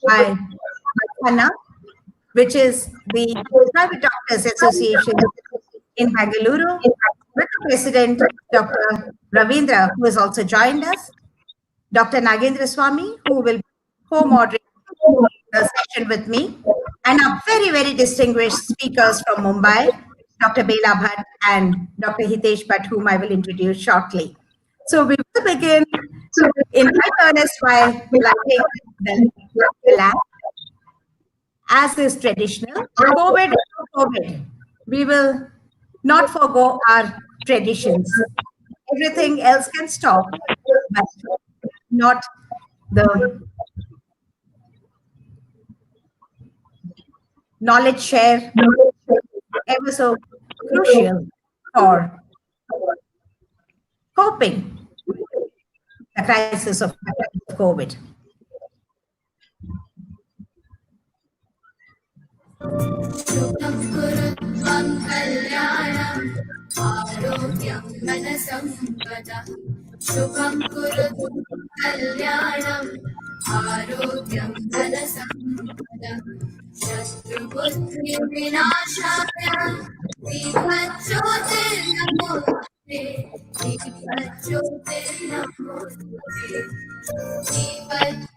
by HANA, which is the Private Doctors Association in Bangalore, with the President, Dr. Ravindra, who has also joined us, Dr. Nagendra Swami, who will co-moderate the session with me, and our very, very distinguished speakers from Mumbai, Dr. Bela Bhatt and Dr. Hitesh Bhatt, whom I will introduce shortly. So we will begin in high earnest by lighting the lamp, as is traditional. COVID, COVID, we will not forgo our traditions. Everything else can stop, but not the knowledge share, ever so crucial for coping with the crisis of COVID. शुभं कुरुत्वं कल्याणम् आरोग्यं धनसम्पदः शुभं कुरुत्वं कल्याणम् आरोग्यं धनसम्पदः शत्रुबुद्धिविनाशाय दीपज्योतिर्नमोऽस्तुते दीपज्योतिर्नमोऽस्तुते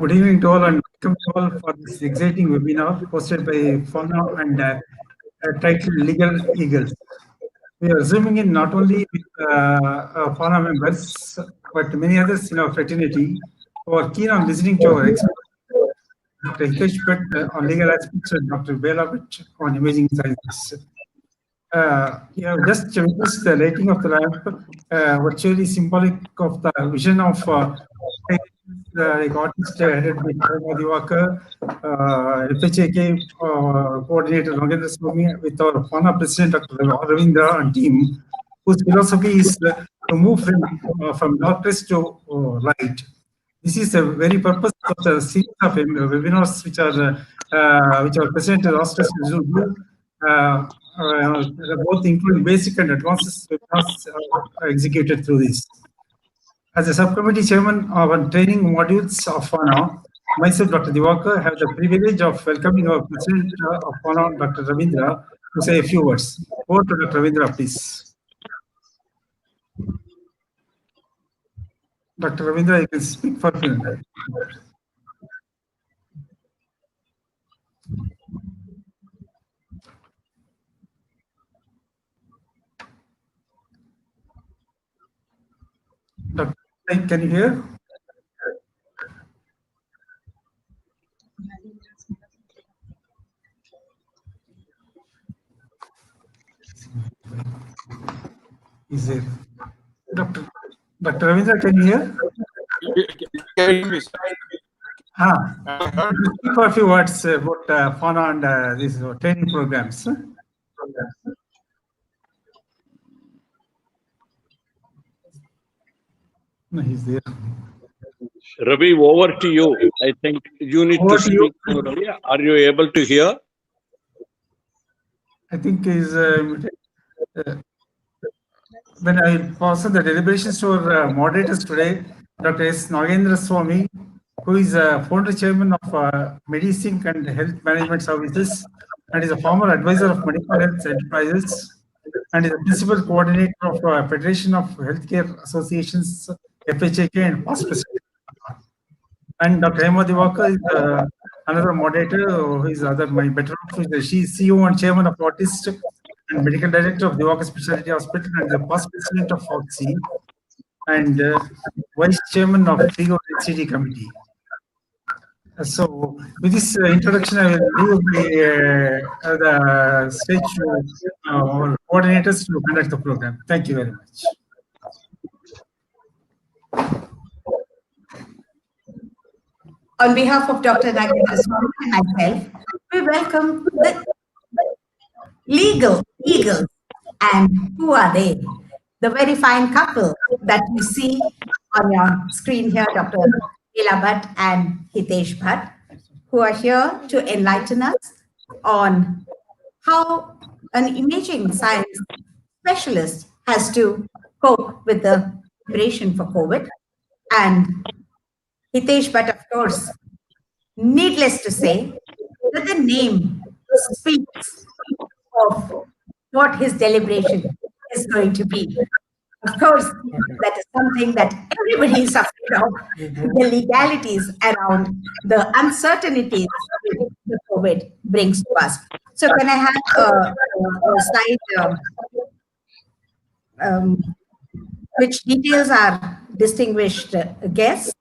Good evening to all and welcome to all for this exciting webinar hosted by FANA and titled Legal Eagles. We are zooming in not only with FANA members but many others in our fraternity who are keen on listening to our experts, Dr. Hitesh Bhatt on legal aspects and Dr. Bela Bhatt on imaging sciences. You have just witnessed the lighting of the lamp, virtually symbolic of the vision of like artist headed by Hema Diwakar, FHAK coordinator Nagendra Swami, with our FANA president Dr. Ravindra and team, whose philosophy is to move from darkness to light. This is the very purpose of the series of webinars which our president has asked us to do. Both including basic and advanced webinars executed through this. As a subcommittee chairman of training modules of FANA, myself, Dr. Diwakar, have the privilege of welcoming our president of FANA, Dr. Ravindra, to say a few words. Over to Dr. Ravindra, please. Dr. Ravindra, you can speak for a few minutes. Dr. Can you hear? Is there? Dr. Ravindra, can you hear? Can you hear me, sir? Speak for a few words about FANA and these training programs. No, he's there. Ravi, over to you. I think you need to speak. Are you able to hear? I think he's when I pass on the deliberations to our moderators today, Dr. S. Nagendra Swami, who is a founder chairman of MediSync and Health Management Services, and is a former advisor of Medical Health Enterprises, and is a principal coordinator of Federation of Healthcare Associations, FHAK, and past president. And Dr. Hema Diwakar is another moderator who is my better half. She is CEO and chairman of Fortis and medical director of Diwakar Specialty Hospital and the past president of Foxy and vice chairman of FIGO HCD committee. So with this introduction, I will leave the stage to our coordinators to conduct the program. Thank you very much. On behalf of Dr. Nagendra Swami and myself, we welcome the legal eagles. And who are they? The very fine couple that you see on your screen here, Dr. Bela Bhatt and Hitesh Bhatt, who are here to enlighten us on how an imaging science specialist has to cope with the celebration for COVID. And Hitesh Bhatt, of course, needless to say, that the name speaks of what his deliberation is going to be. Of course, that is something that everybody is afraid of, the legalities around the uncertainties which the COVID brings to us. So can I have a slide which details our distinguished guests,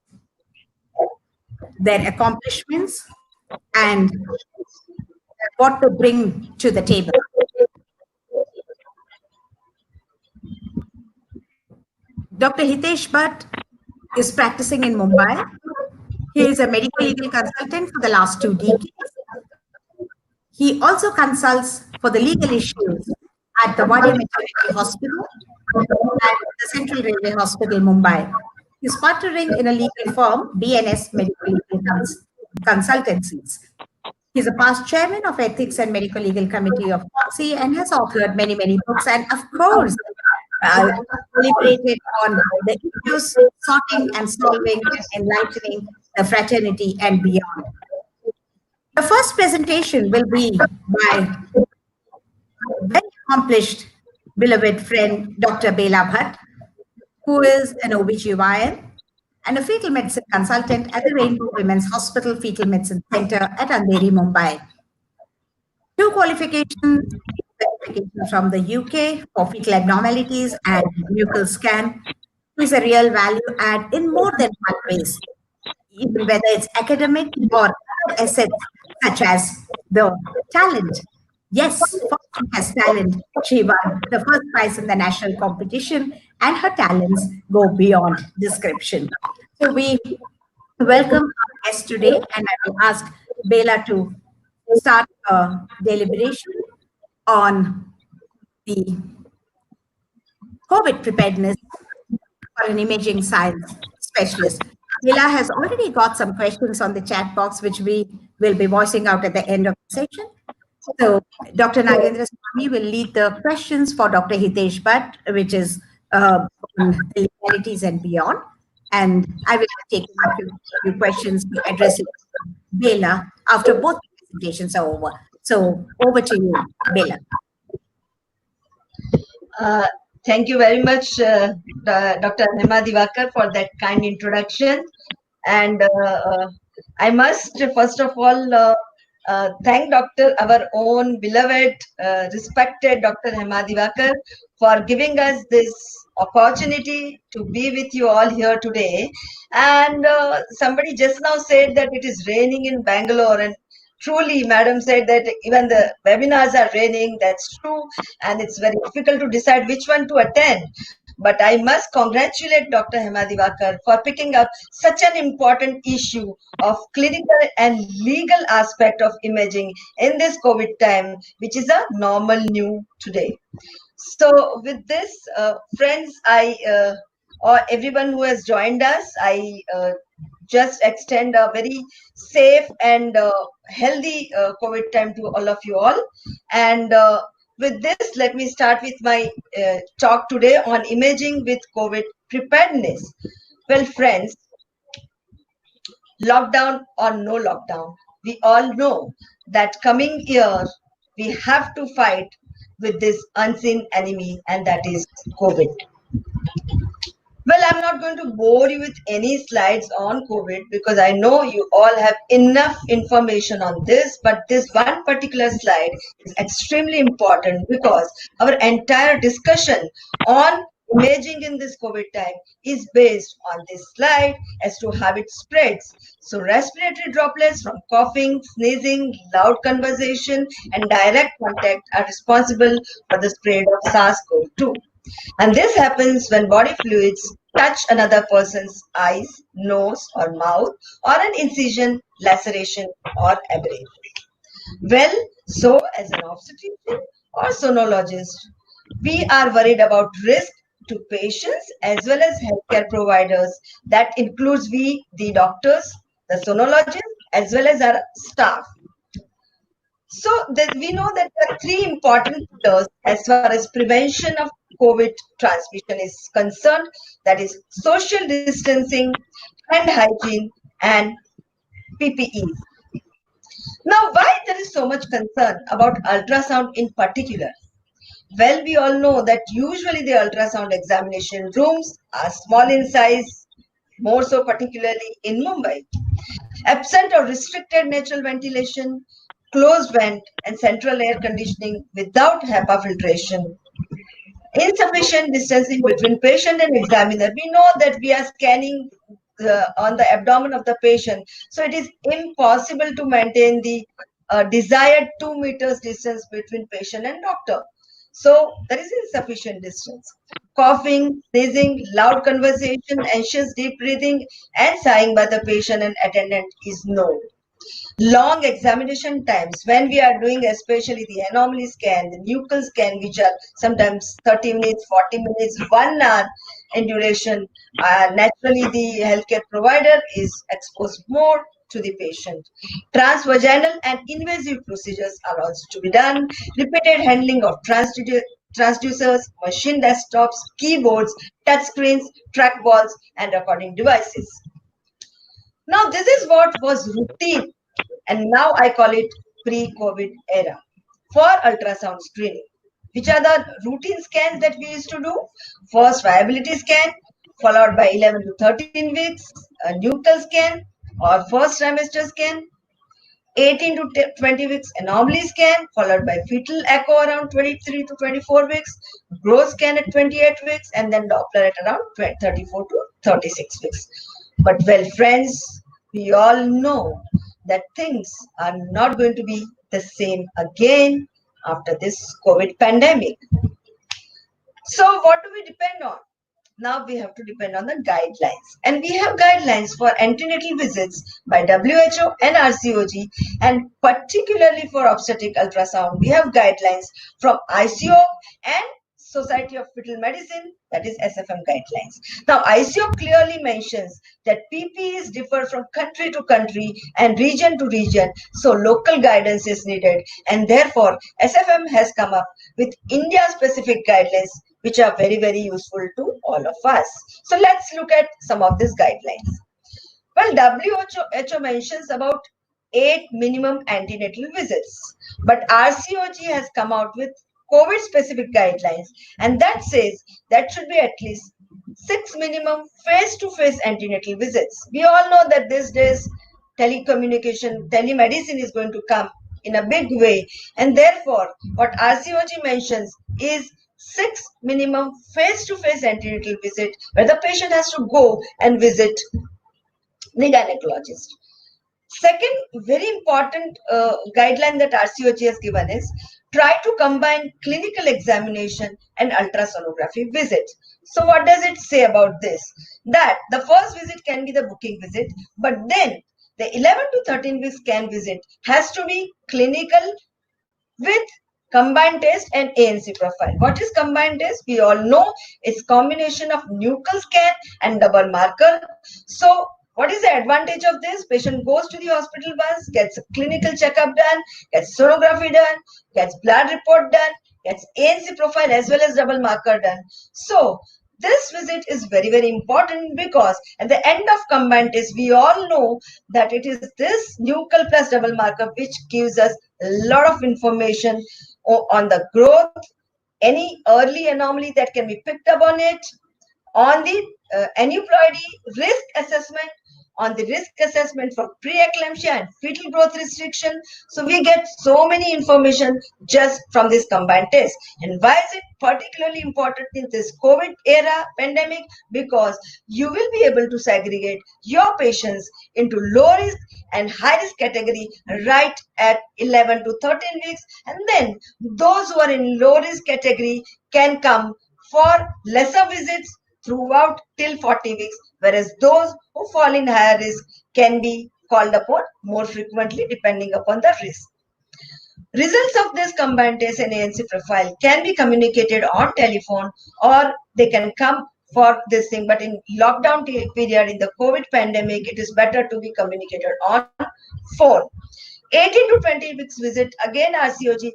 their accomplishments, and what to bring to the table. Dr. Hitesh Bhatt is practicing in Mumbai. He is a medical legal consultant for the last 2 decades. He also consults for the legal issues at the Wadia Maternity Hospital and the Central Railway Hospital, Mumbai. He's partnering in a legal firm, BNS Medical Legal Consultancies. He's a past chairman of Ethics and Medical Legal Committee of POTSI and has authored many, many books, and of course, deliberated on the issues, sorting and solving and enlightening the fraternity and beyond. The first presentation will be by very accomplished, beloved friend, Dr. Bela Bhatt, who is an OBGYN and a fetal medicine consultant at the Rainbow Women's Hospital Fetal Medicine Center at Andheri, Mumbai. 2 qualifications from the UK for fetal abnormalities and nuchal scan. Is a real value add in more than one ways, even whether it's academic or other assets such as the talent. Yes, Foxy has talent. She won the first prize in the national competition, and her talents go beyond description. So we welcome our guest today, and I will ask Bela to start a deliberation on the COVID preparedness for an imaging science specialist. Bela has already got some questions on the chat box, which we will be voicing out at the end of the session. So Dr. Nagendra Swami will lead the questions for Dr. Hitesh Bhatt, which is on the legalities and beyond. And I will take a few questions to address it to Bela after both presentations are over. So over to you, Bela. Thank you very much, Dr. Hema Divakar, for that kind introduction. And I must, first of all, thank our own beloved, respected Dr. Hema Divakar for giving us this opportunity to be with you all here today. And somebody just now said that it is raining in Bangalore, and truly, madam said that even the webinars are raining. That's true, and it's very difficult to decide which one to attend. But I must congratulate Dr. Hema Divakar for picking up such an important issue of clinical and legal aspect of imaging in this COVID time, which is a normal new today. So with this, friends, or everyone who has joined us, I just extend a very safe and healthy COVID time to all of you all. And with this, let me start with my talk today on imaging with COVID preparedness. Well, friends, lockdown or no lockdown, we all know that coming year, we have to fight with this unseen enemy, and that is COVID. Well, I'm not going to bore you with any slides on COVID because I know you all have enough information on this, but this one particular slide is extremely important because our entire discussion on imaging in this COVID time is based on this slide as to how it spreads. So respiratory droplets from coughing, sneezing, loud conversation, and direct contact are responsible for the spread of SARS-CoV-2. And this happens when body fluids touch another person's eyes, nose, or mouth, or an incision, laceration, or abrasion. Well, so as an obstetrician or sonologist, we are worried about risk to patients as well as healthcare providers. That includes we, the doctors, the sonologists, as well as our staff. So that we know that there are 3 important pillars as far as prevention of COVID transmission is concerned, that is social distancing, hand hygiene, and PPEs. Now, why there is so much concern about ultrasound in particular? Well, we all know that usually the ultrasound examination rooms are small in size, more so particularly in Mumbai. Absent or restricted natural ventilation, closed vent and central air conditioning without HEPA filtration, insufficient distancing between patient and examiner. We know that we are scanning on the abdomen of the patient, so it is impossible to maintain the desired 2 meters distance between patient and doctor. So there is insufficient distance. Coughing, sneezing, loud conversation, anxious deep breathing, and sighing by the patient and attendant is known. Long examination times when we are doing especially the anomaly scan, the nuchal scan, which are sometimes 30 minutes, 40 minutes, 1 hour in duration, naturally the healthcare provider is exposed more to the patient. Transvaginal and invasive procedures are also to be done. Repeated handling of transducers, machine desktops, keyboards, touchscreens, trackballs, and recording devices. Now, this is what was routine, and now I call it pre-COVID era for ultrasound screening. Which are the routine scans that we used to do? First, viability scan, followed by 11 to 13 weeks, a nuchal scan or first trimester scan, 18 to 20 weeks anomaly scan, followed by fetal echo around 23 to 24 weeks, growth scan at 28 weeks, and then Doppler at around 34 to 36 weeks. But well, friends, we all know that things are not going to be the same again after this COVID pandemic. So what do we depend on? Now we have to depend on the guidelines, and we have guidelines for antenatal visits by WHO and RCOG, and particularly for obstetric ultrasound we have guidelines from ICO and Society of Fetal Medicine, that is SFM guidelines. Now ICO clearly mentions that PPEs differ from country to country and region to region, so local guidance is needed, and therefore SFM has come up with India specific guidelines which are very, very useful to all of us. So let's look at some of these guidelines. Well, WHO mentions about 8 minimum antenatal visits, but RCOG has come out with COVID specific guidelines, and that says that should be at least 6 minimum face-to-face antenatal visits. We all know that these days telecommunication, telemedicine is going to come in a big way, and therefore what RCOG mentions is 6 minimum face-to-face antenatal visit where the patient has to go and visit the gynecologist. Second very important guideline that RCOG has given is try to combine clinical examination and ultrasonography visit. So what does it say about this? That the first visit can be the booking visit, but then the 11 to 13 week scan visit has to be clinical with combined test and ANC profile. What is combined test? We all know it's combination of nuchal scan and double marker. So what is the advantage of this? Patient goes to the hospital once, gets a clinical checkup done, gets sonography done, gets blood report done, gets ANC profile as well as double marker done. So this visit is very, very important because at the end of combined test, we all know that it is this nuchal plus double marker which gives us a lot of information on the growth, any early anomaly that can be picked up on it, on the aneuploidy risk assessment, on the risk assessment for preeclampsia and fetal growth restriction. So we get so many information just from this combined test. And why is it particularly important in this COVID era pandemic? Because you will be able to segregate your patients into low risk and high risk category right at 11 to 13 weeks. And then those who are in low risk category can come for lesser visits throughout till 40 weeks, whereas those who fall in higher risk can be called upon more frequently depending upon the risk. Results of this combined test and ANC profile can be communicated on telephone or they can come for this thing, but in lockdown period in the COVID pandemic, it is better to be communicated on phone. 18 to 20 weeks visit, again RCOG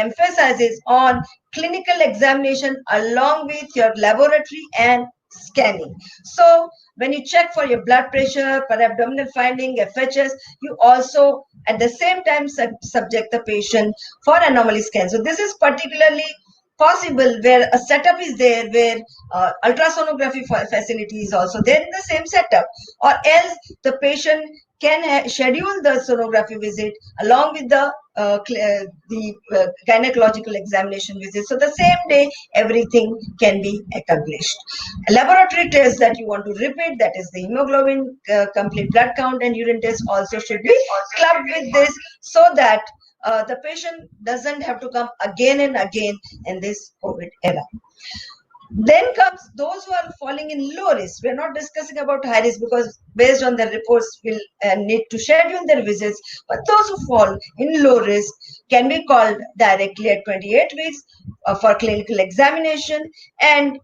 emphasizes on clinical examination along with your laboratory and scanning. So when you check for your blood pressure, per abdominal finding, FHS, you also at the same time subject the patient for anomaly scan. So this is particularly possible where a setup is there where ultrasonography facility is also there in the same setup, or else the patient can schedule the sonography visit along with the gynecological examination visit. So the same day, everything can be accomplished. A laboratory test that you want to repeat, that is the hemoglobin, complete blood count and urine test also should be clubbed with this, so that the patient doesn't have to come again and again in this COVID era. Then comes those who are falling in low risk. We're not discussing about high risk because based on the reports we'll need to schedule their visits. But those who fall in low risk can be called directly at 28 weeks for clinical examination, and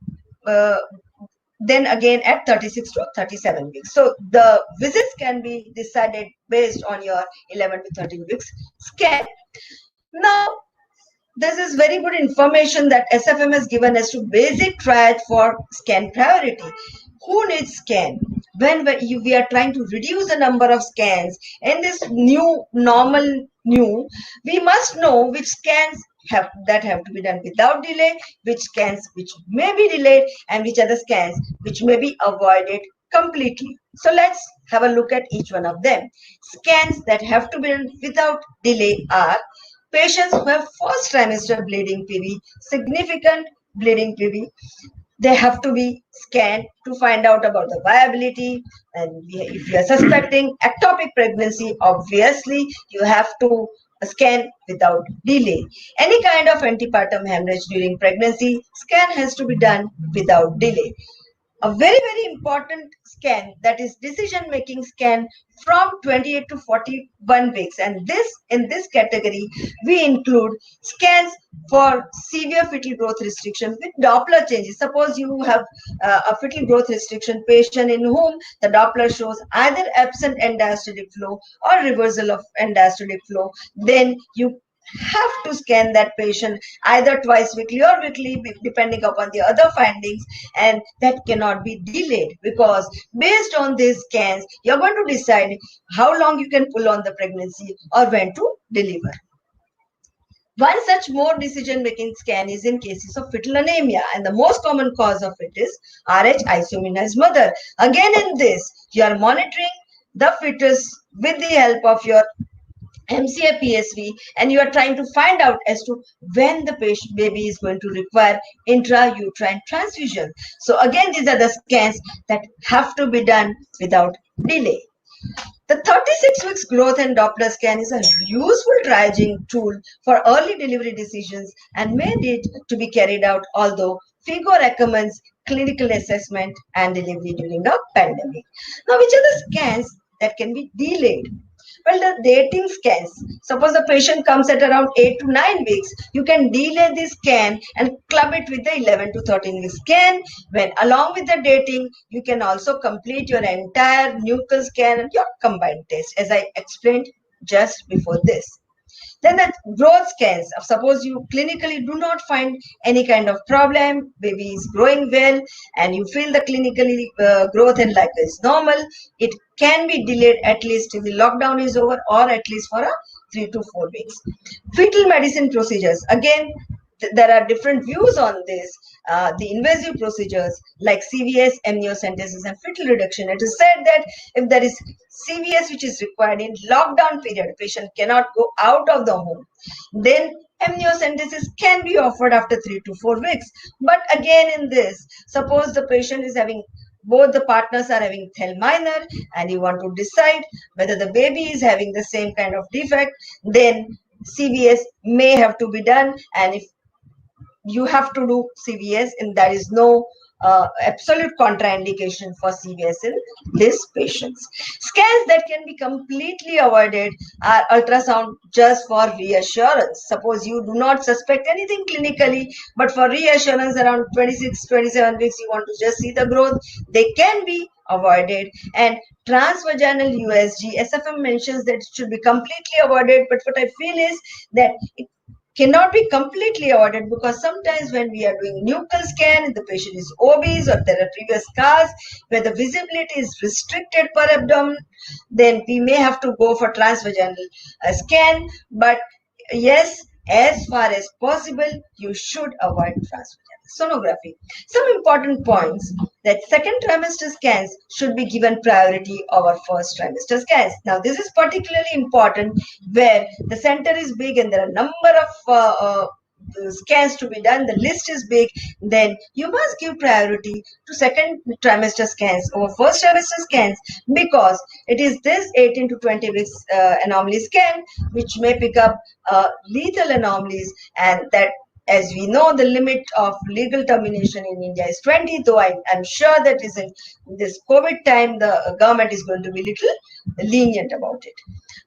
then again at 36 to 37 weeks. So the visits can be decided based on your 11 to 13 weeks scan. Now, this is very good information that SFM has given us to basic triad for scan priority. Who needs scan? When we are trying to reduce the number of scans in this new normal we must know which scans have to be done without delay, which scans which may be delayed, and which are the scans which may be avoided completely. So let's have a look at each one of them. Scans that have to be done without delay are patients who have first trimester bleeding PV, significant bleeding PV. They have to be scanned to find out about the viability. And if you are suspecting ectopic pregnancy, obviously you have to scan without delay. Any kind of antepartum hemorrhage during pregnancy, scan has to be done without delay. A very, very important scan, that is decision-making scan from 28 to 41 weeks. And in this category, we include scans for severe fetal growth restriction with Doppler changes. Suppose you have a fetal growth restriction patient in whom the Doppler shows either absent end-diastolic flow or reversal of end-diastolic flow, then you have to scan that patient either twice weekly or weekly, depending upon the other findings, and that cannot be delayed, because based on these scans you're going to decide how long you can pull on the pregnancy or when to deliver. One such more decision-making scan is in cases of fetal anemia, and the most common cause of it is Rh isoimmunized mother. Again, in this you are monitoring the fetus with the help of your MCA PSV, and you are trying to find out as to when the baby is going to require intrauterine transfusion. So again, these are the scans that have to be done without delay. The 36 weeks growth and Doppler scan is a useful triaging tool for early delivery decisions and may need to be carried out, although FIGO recommends clinical assessment and delivery during a pandemic. Now, which are the scans that can be delayed? Well, the dating scans. Suppose the patient comes at around 8 to 9 weeks, you can delay this scan and club it with the 11 to 13 week scan. When along with the dating, you can also complete your entire nuchal scan and your combined test, as I explained just before this. Then the growth scans. Suppose you clinically do not find any kind of problem, baby is growing well, and you feel the clinically growth and like is normal, it can be delayed at least till the lockdown is over, or at least for 3 to 4 weeks. Fetal medicine procedures. Again, there are different views on this. The invasive procedures like CVS, amniocentesis, and fetal reduction. It is said that if there is CVS which is required in lockdown period, patient cannot go out of the home, then amniocentesis can be offered after 3 to 4 weeks. But again, in this, suppose the patient is having, both the partners are having thel minor, and you want to decide whether the baby is having the same kind of defect, then CVS may have to be done. And if you have to do CVS, and there is no absolute contraindication for CVS in these patients. Scans that can be completely avoided are ultrasound just for reassurance. Suppose you do not suspect anything clinically, but for reassurance around 26-27 weeks you want to just see the growth, they can be avoided. And transvaginal USG, SFM mentions that it should be completely avoided, but what I feel is that it cannot be completely avoided, because sometimes when we are doing nuchal scan, the patient is obese or there are previous scars where the visibility is restricted per abdomen, then we may have to go for transvaginal scan. But yes, as far as possible, you should avoid transvaginal sonography. Some important points: that second trimester scans should be given priority over first trimester scans. Now, this is particularly important where the center is big and there are a number of scans to be done, the list is big, then you must give priority to second trimester scans over first trimester scans, because it is this 18 to 20 weeks anomaly scan which may pick up lethal anomalies, and that, as we know, the limit of legal termination in India is 20, though I'm sure that is in this COVID time, the government is going to be little lenient about it.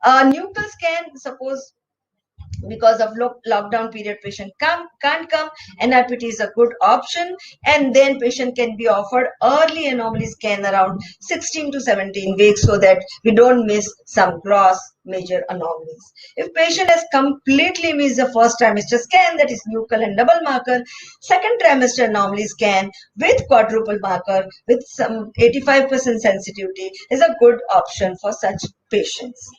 Nuchal scan, suppose because of lockdown period patient can't come, NIPT is a good option, and then patient can be offered early anomaly scan around 16 to 17 weeks so that we don't miss some gross major anomalies. If patient has completely missed the first trimester scan, that is nuchal and double marker, second trimester anomaly scan with quadruple marker with some 85% sensitivity is a good option for such patients.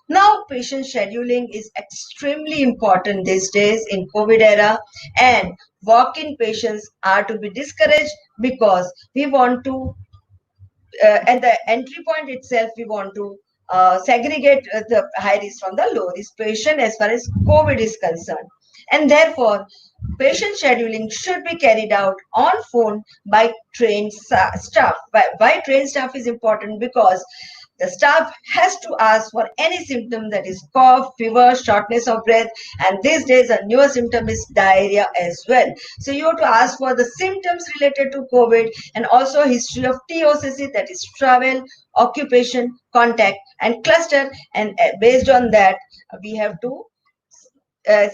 Now, patient scheduling is extremely important these days in COVID era, and walk-in patients are to be discouraged, because we want to, at the entry point itself, we want to segregate the high risk from the low risk patient as far as COVID is concerned. And therefore, patient scheduling should be carried out on phone by trained staff. Why trained staff is important? Because the staff has to ask for any symptom, that is cough, fever, shortness of breath, and these days a newer symptom is diarrhea as well. So you have to ask for the symptoms related to COVID and also history of TOCC, that is travel, occupation, contact, and cluster. And based on that, we have to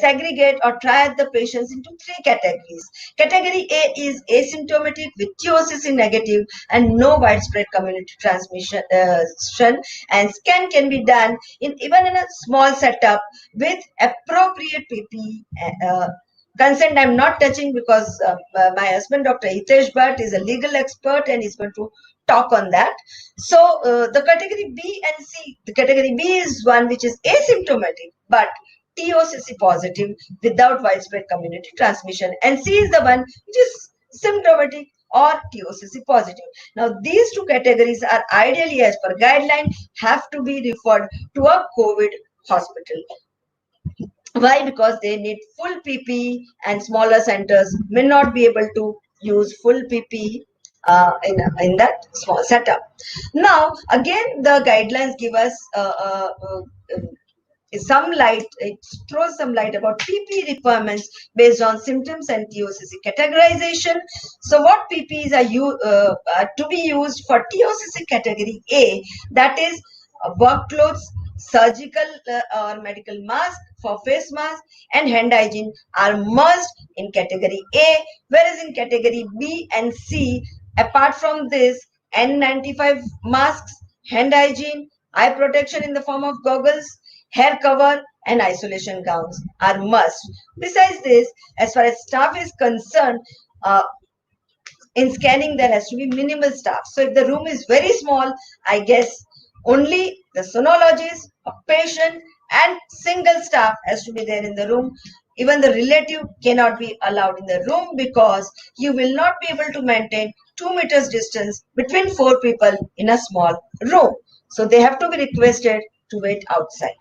segregate or triad the patients into three categories. Category A is asymptomatic with TOCC negative and no widespread community transmission, and scan can be done even in a small setup with appropriate PPE. Consent I'm not touching, because my husband, Dr. Hitesh Bhatt, is a legal expert and is going to talk on that. So the category B and C, the category B is one which is asymptomatic but TOCC positive without widespread community transmission, and C is the one which is symptomatic or TOCC positive. Now, these two categories are ideally, as per guideline, have to be referred to a COVID hospital. Why? Because they need full PPE, and smaller centers may not be able to use full PPE in that small setup. Now, again, the guidelines give us some light, it throws some light about PPE requirements based on symptoms and TOCC categorization. So what PPEs are to be used for TOCC category A, that is work clothes, surgical or medical mask, for face mask, and hand hygiene are must in category A, whereas in category B and C, apart from this, N95 masks, hand hygiene, eye protection in the form of goggles, hair cover, and isolation gowns are must. Besides this, as far as staff is concerned, in scanning there has to be minimal staff. So if the room is very small, I guess only the sonologist, a patient, and single staff has to be there in the room. Even the relative cannot be allowed in the room, because you will not be able to maintain 2 meters distance between 4 people in a small room. So they have to be requested to wait outside.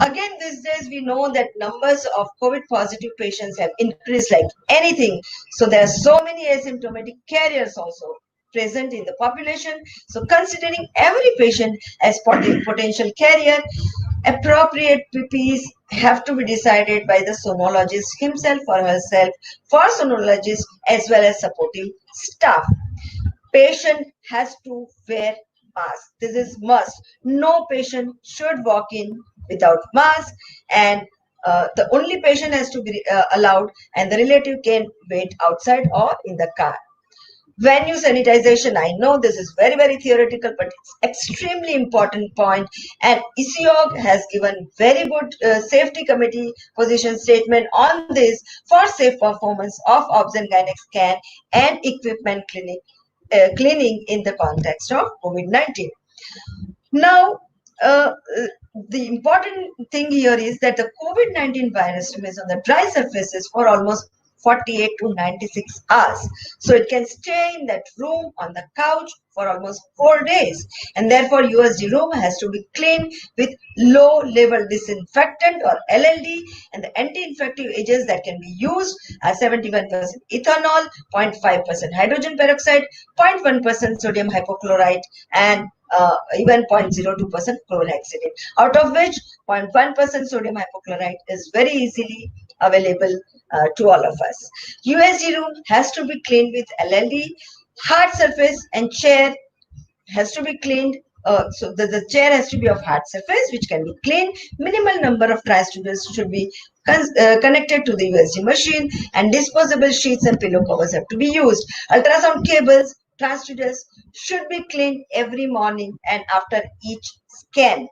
Again, these days we know that numbers of COVID positive patients have increased like anything. So there are so many asymptomatic carriers also present in the population. So considering every patient as potential carrier, appropriate PPEs have to be decided by the sonologist himself or herself for sonologists as well as supportive staff. Patient has to wear mask. This is must. No patient should walk in without mask, and the only patient has to be allowed, and the relative can wait outside or in the car. Venue sanitization, I know this is very, very theoretical, but it's extremely important point. And ICIOG has given very good safety committee position statement on this for safe performance of obs and gynec scan and equipment cleaning in the context of COVID-19. Now, the important thing here is that the COVID-19 virus remains on the dry surfaces for almost 48 to 96 hours. So it can stay in that room on the couch for almost 4 days. And therefore, USG room has to be cleaned with low level disinfectant or LLD, and the anti-infective agents that can be used are 71% ethanol, 0.5% hydrogen peroxide, 0.1% sodium hypochlorite, and even 0.02% chlorhexidine, out of which 0.1% sodium hypochlorite is very easily available to all of us. USG room has to be cleaned with LLD. Hard surface and chair has to be cleaned. So the chair has to be of hard surface, which can be cleaned. Minimal number of tri-students should be connected to the USG machine, and disposable sheets and pillow covers have to be used. Ultrasound cables, transducers should be cleaned every morning and after each scan.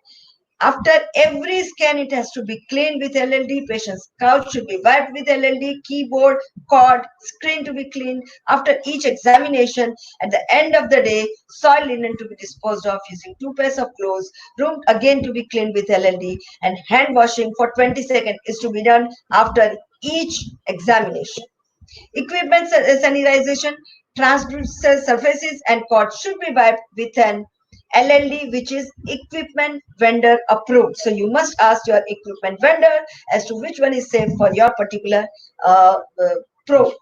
After every scan, it has to be cleaned with LLD. Patient's couch should be wiped with LLD. Keyboard, cord, screen to be cleaned. After each examination, at the end of the day, soil linen to be disposed of using 2 pairs of clothes. Room again to be cleaned with LLD. And hand washing for 20 seconds is to be done after each examination. Equipment sanitization, transducer surfaces and cords should be wiped with an LLD, which is equipment vendor approved. So you must ask your equipment vendor as to which one is safe for your particular probe.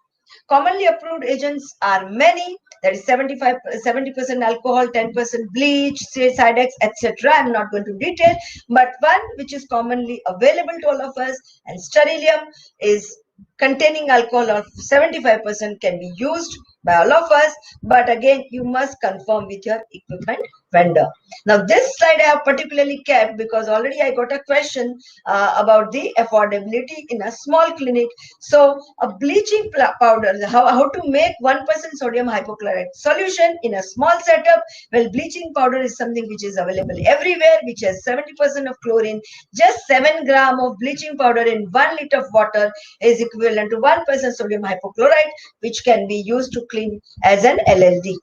Commonly approved agents are many. That is 70% alcohol, 10% bleach, Sidex, etc. I'm not going to detail, but one which is commonly available to all of us, and Sterilium, is containing alcohol of 75% can be used by all of us, but again you must confirm with your equipment vendor. Now this slide I have particularly kept because already I got a question about the affordability in a small clinic. So a bleaching powder, how to make 1% sodium hypochlorite solution in a small setup. Well, bleaching powder is something which is available everywhere, which has 70% of chlorine. Just 7 grams of bleaching powder in 1 liter of water is equivalent to 1% sodium hypochlorite, which can be used to clean as an LLD.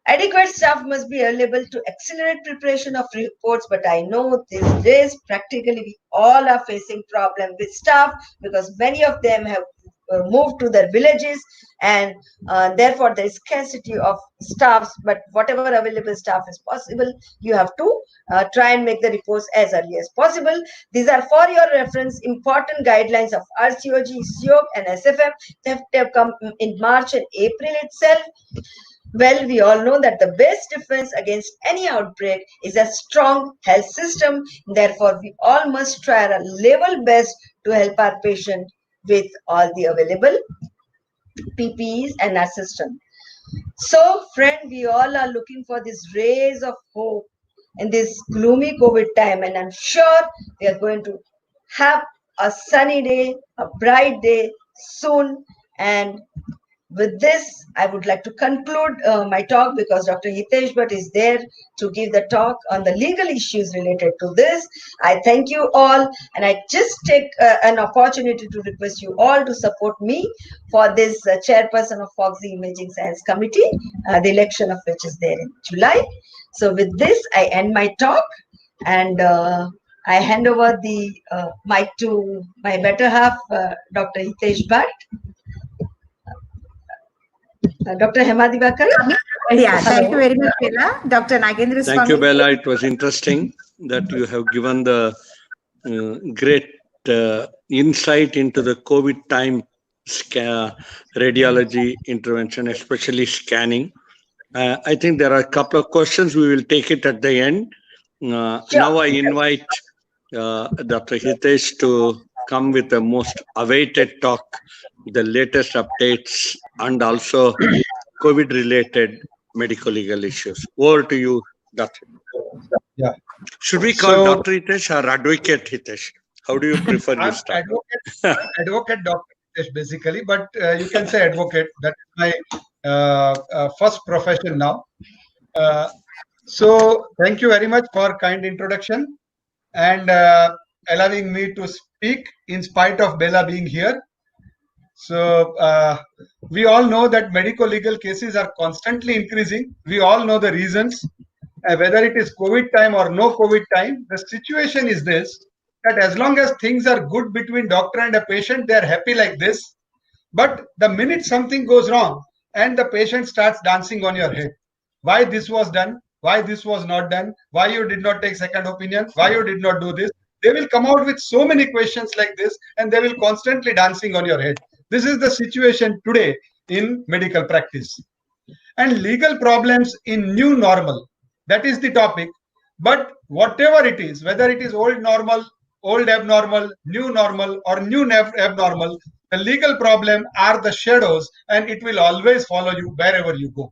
Adequate staff must be available to accelerate preparation of reports, but I know these days practically we all are facing problem with staff because many of them have moved to their villages, and therefore there is scarcity of staffs, but whatever available staff is possible, you have to try and make the reports as early as possible. These are for your reference important guidelines of RCOG, CIOG and SFM. They have come in March and April itself. Well, we all know that the best defense against any outbreak is a strong health system. Therefore, we all must try our level best to help our patient with all the available PPEs and our system. So, friend, we all are looking for these rays of hope in this gloomy COVID time, and I'm sure we are going to have a sunny day, a bright day soon. And with this, I would like to conclude my talk because Dr. Hitesh Bhatt is there to give the talk on the legal issues related to this. I thank you all, and I just take an opportunity to request you all to support me for this chairperson of FOGSI Imaging Science Committee, the election of which is there in July. So with this, I end my talk, and I hand over the mic to my better half, Dr. Hitesh Bhatt. Dr. Hema Divakar. Yeah, thank you very much, Bella. Dr. Nagendra Swami. Thank you, Bella. It was interesting that you have given the great insight into the COVID time radiology intervention, especially scanning. I think there are a couple of questions. We will take it at the end. Sure. Now I invite Dr. Hitesh to come with the most awaited talk, the latest updates, and also COVID-related medical legal issues. Over to you, Doctor. Yeah. Should we call Dr. Hitesh or Advocate Hitesh? How do you prefer your style? Advocate Dr. Hitesh basically, but you can say advocate. That's my first profession now. So thank you very much for kind introduction and allowing me to speak in spite of Bella being here. So we all know that medico-legal cases are constantly increasing. We all know the reasons. Whether it is COVID time or no COVID time, the situation is this, that as long as things are good between doctor and a patient, they are happy like this. But the minute something goes wrong and the patient starts dancing on your head, why this was done, why this was not done, why you did not take second opinion, why you did not do this, they will come out with so many questions like this and they will constantly dancing on your head. This is the situation today in medical practice. And legal problems in new normal, that is the topic. But whatever it is, whether it is old normal, old abnormal, new normal, or new abnormal, the legal problem are the shadows and it will always follow you wherever you go.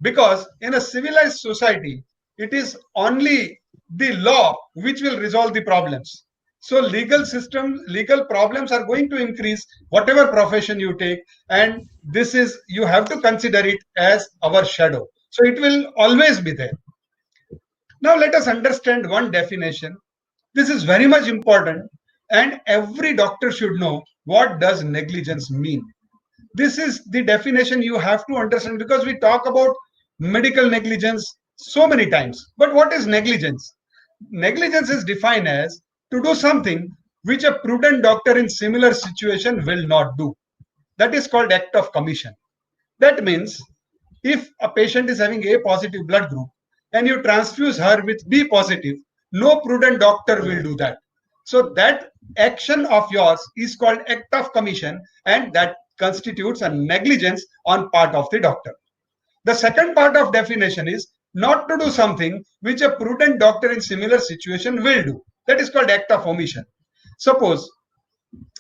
Because in a civilized society, it is only the law which will resolve the problems. So legal system, legal problems are going to increase whatever profession you take, and this is, you have to consider it as our shadow. So it will always be there. Now let us understand one definition. This is very much important, and every doctor should know what does negligence mean. This is the definition you have to understand, because we talk about medical negligence so many times. But what is negligence? Negligence is defined as to do something which a prudent doctor in similar situation will not do. That is called act of commission. That means if a patient is having A positive blood group and you transfuse her with B positive, no prudent doctor will do that. So that action of yours is called act of commission, and that constitutes a negligence on part of the doctor. The second part of definition is not to do something which a prudent doctor in similar situation will do. That is called act of omission. Suppose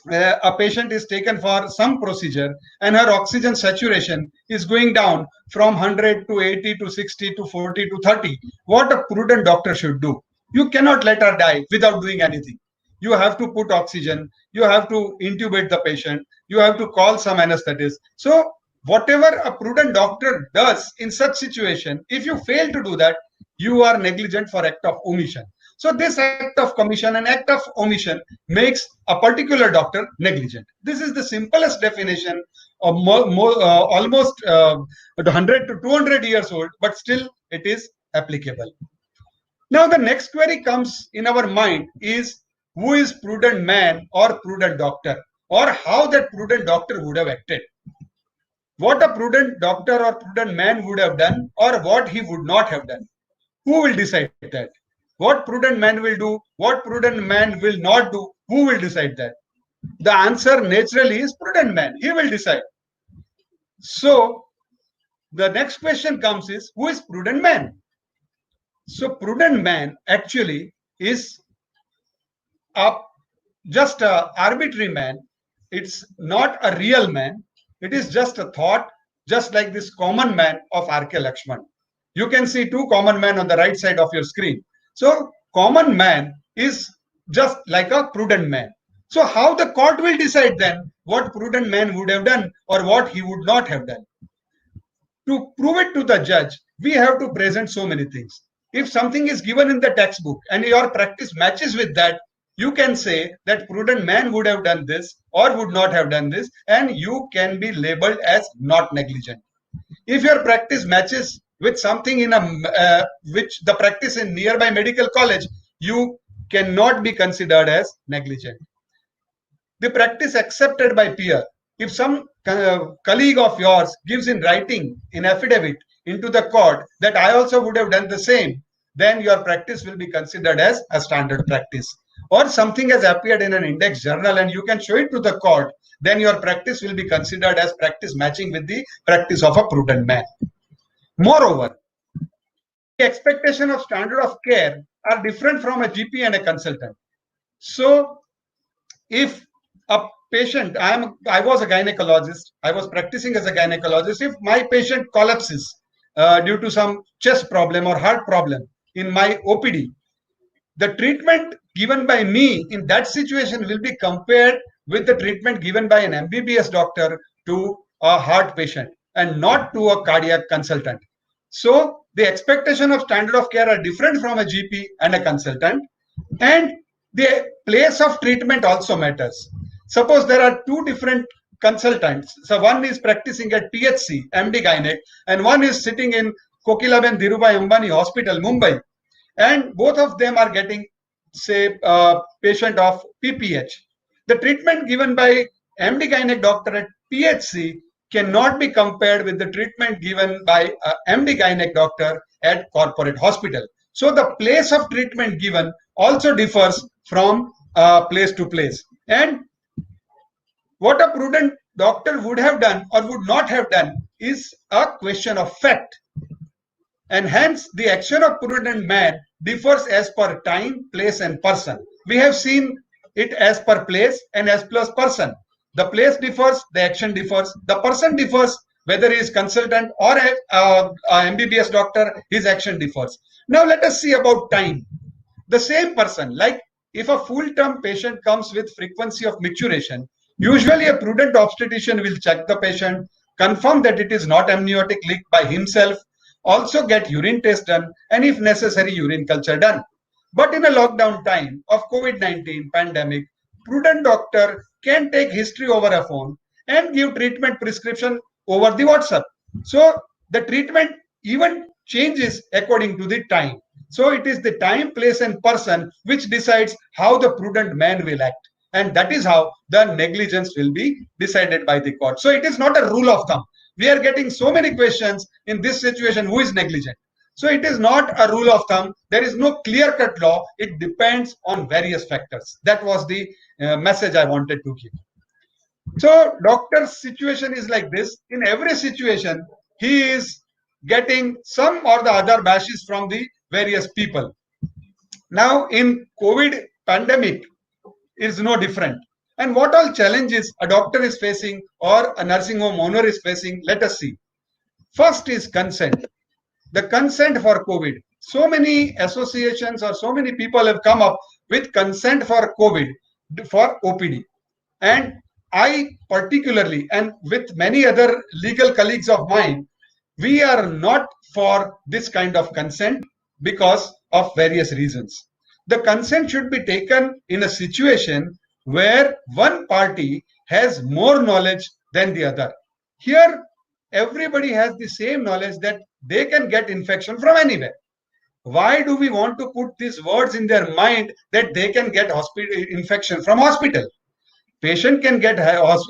a patient is taken for some procedure and her oxygen saturation is going down from 100 to 80 to 60 to 40 to 30. What a prudent doctor should do? You cannot let her die without doing anything. You have to put oxygen, you have to intubate the patient, you have to call some anesthetist. So whatever a prudent doctor does in such situation, if you fail to do that, you are negligent for act of omission. So this act of commission and act of omission makes a particular doctor negligent. This is the simplest definition of almost 100 to 200 years old, but still it is applicable. Now the next query comes in our mind is, who is prudent man or prudent doctor, or how that prudent doctor would have acted? What a prudent doctor or prudent man would have done, or what he would not have done? Who will decide that? What prudent man will do, what prudent man will not do, who will decide that? The answer naturally is prudent man. He will decide. So the next question comes is, who is prudent man? So prudent man actually is just an arbitrary man. It's not a real man. It is just a thought, just like this common man of R.K. Lakshman. You can see two common men on the right side of your screen. So common man is just like a prudent man. So how the court will decide then what prudent man would have done or what he would not have done? To prove it to the judge, we have to present so many things. If something is given in the textbook and your practice matches with that, you can say that prudent man would have done this or would not have done this, and you can be labeled as not negligent. If your practice matches with something in which the practice in nearby medical college, you cannot be considered as negligent. The practice accepted by peer. If some colleague of yours gives in writing, in affidavit, into the court that I also would have done the same, then your practice will be considered as a standard practice. Or something has appeared in an index journal and you can show it to the court, then your practice will be considered as practice matching with the practice of a prudent man. Moreover, the expectation of standard of care are different from a GP and a consultant. So if a patient, I was a gynecologist, I was practicing as a gynecologist. If my patient collapses due to some chest problem or heart problem in my OPD, the treatment given by me in that situation will be compared with the treatment given by an MBBS doctor to a heart patient and not to a cardiac consultant. So the expectation of standard of care are different from a GP and a consultant, and the place of treatment also matters. Suppose there are two different consultants. So one is practicing at PHC, MD Gynec, and one is sitting in Kokilaben Dhirubhai Ambani Hospital, Mumbai. And both of them are getting, say, patient of PPH. The treatment given by MD Gynec doctor at PHC cannot be compared with the treatment given by MD Gynec doctor at corporate hospital. So the place of treatment given also differs from place to place. And what a prudent doctor would have done or would not have done is a question of fact. And hence the action of prudent man differs as per time, place, and person. We have seen it as per place and as plus person. The place differs, the action differs, the person differs, whether he is consultant or a MBBS doctor, his action differs. Now let us see about time. The same person, like if a full-term patient comes with frequency of micturition, usually a prudent obstetrician will check the patient, confirm that it is not amniotic leak by himself, also get urine test done, and if necessary, urine culture done. But in a lockdown time of COVID-19 pandemic, prudent doctor can take history over a phone and give treatment prescription over the WhatsApp. So the treatment even changes according to the time. So it is the time, place, and person which decides how the prudent man will act. And that is how the negligence will be decided by the court. So it is not a rule of thumb. We are getting so many questions in this situation, who is negligent? So it is not a rule of thumb. There is no clear-cut law. It depends on various factors. That was the message I wanted to give. So doctor's situation is like this. In every situation, he is getting some or the other bashes from the various people. Now in COVID pandemic, it is no different. And what all challenges a doctor is facing or a nursing home owner is facing, let us see. First is consent. The consent for COVID. So many associations or so many people have come up with consent for COVID, for OPD. And I particularly, and with many other legal colleagues of mine, we are not for this kind of consent because of various reasons. The consent should be taken in a situation where one party has more knowledge than the other. Here, everybody has the same knowledge that they can get infection from anywhere. Why do we want to put these words in their mind that they can get infection from hospital? Patient can get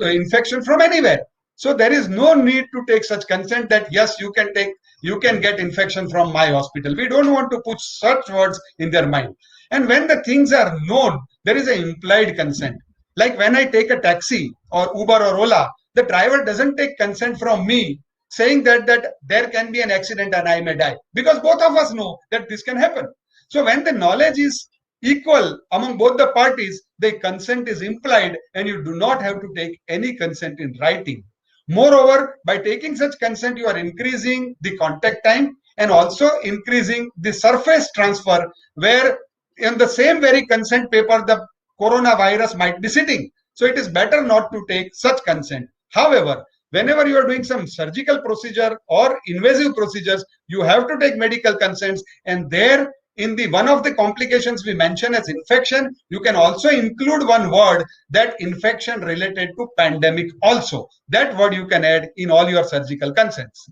infection from anywhere. So there is no need to take such consent that yes, you can get infection from my hospital. We don't want to put such words in their mind. And when the things are known, there is an implied consent. Like when I take a taxi or Uber or Ola, the driver doesn't take consent from me saying that there can be an accident and I may die, because both of us know that this can happen. So when the knowledge is equal among both the parties, the consent is implied and you do not have to take any consent in writing. Moreover, by taking such consent, you are increasing the contact time and also increasing the surface transfer, where in the same very consent paper, the coronavirus might be sitting. So it is better not to take such consent. However, whenever you are doing some surgical procedure or invasive procedures, you have to take medical consents. And there, in the one of the complications we mention as infection, you can also include one word, that infection related to pandemic also. That word you can add in all your surgical consents.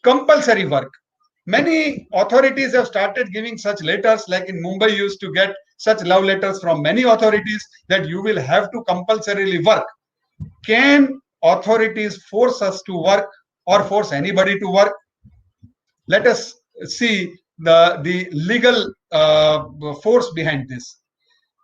Compulsory work. Many authorities have started giving such letters, like in Mumbai you used to get such love letters from many authorities that you will have to compulsorily work. Can authorities force us to work or force anybody to work? Let us see the legal force behind this.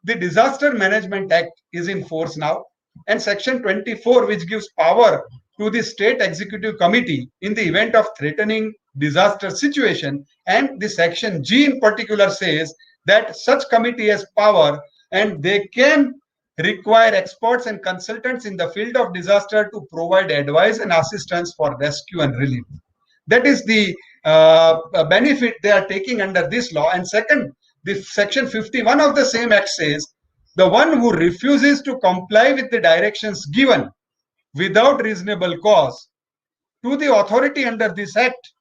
The Disaster Management Act is in force now, and Section 24, which gives power to the State Executive Committee in the event of threatening disaster situation, and the Section G in particular says that such committee has power and they can require experts and consultants in the field of disaster to provide advice and assistance for rescue and relief. That is the benefit they are taking under this law. And second, the Section 51 of the same act says the one who refuses to comply with the directions given without reasonable cause to the authority under this act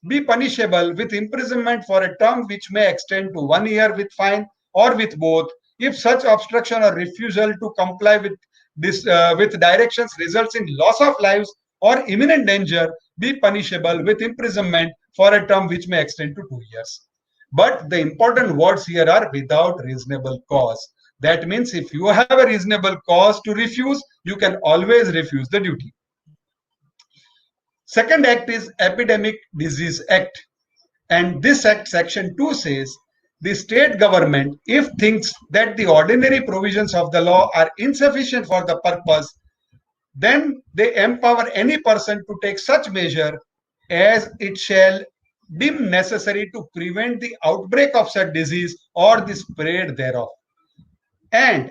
be punishable with imprisonment for a term which may extend to 1 year with fine or with both, if such obstruction or refusal to comply with this with directions results in loss of lives or imminent danger, be punishable with imprisonment for a term which may extend to 2 years. But the important words here are without reasonable cause. That means if you have a reasonable cause to refuse, you can always refuse the duty. Second act is Epidemic Disease Act. And this act, section 2 says, the state government, if thinks that the ordinary provisions of the law are insufficient for the purpose, then they empower any person to take such measure as it shall deem necessary to prevent the outbreak of such disease or the spread thereof. And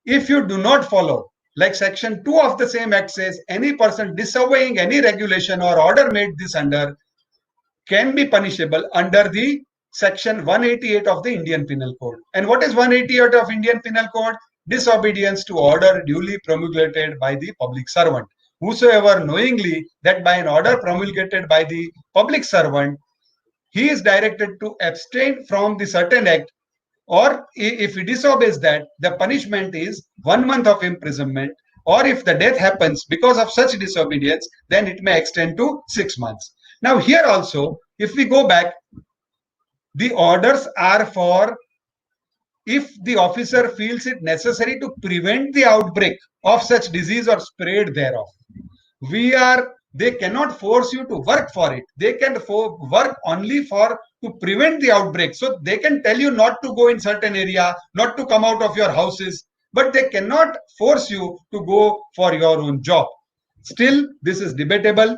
if you do not follow, like section 2 of the same act says, any person disobeying any regulation or order made this under can be punishable under the section 188 of the Indian Penal Code. And what is 188 of Indian Penal Code? Disobedience to order duly promulgated by the public servant. Whosoever knowingly that by an order promulgated by the public servant, he is directed to abstain from the certain act, or if he disobeys that, the punishment is 1 month of imprisonment, or if the death happens because of such disobedience, then it may extend to 6 months. Now here also, if we go back, the orders are for if the officer feels it necessary to prevent the outbreak of such disease or spread thereof. They cannot force you to work for it. They can work only to prevent the outbreak. So they can tell you not to go in certain area, not to come out of your houses, but they cannot force you to go for your own job. Still, this is debatable.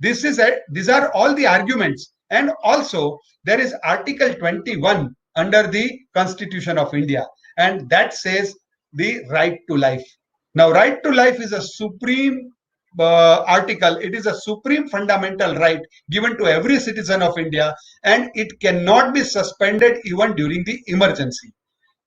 These are all the arguments. And also, there is Article 21 under the Constitution of India, and that says the right to life. Now, right to life is a supreme article. It is a supreme fundamental right given to every citizen of India, and it cannot be suspended even during the emergency.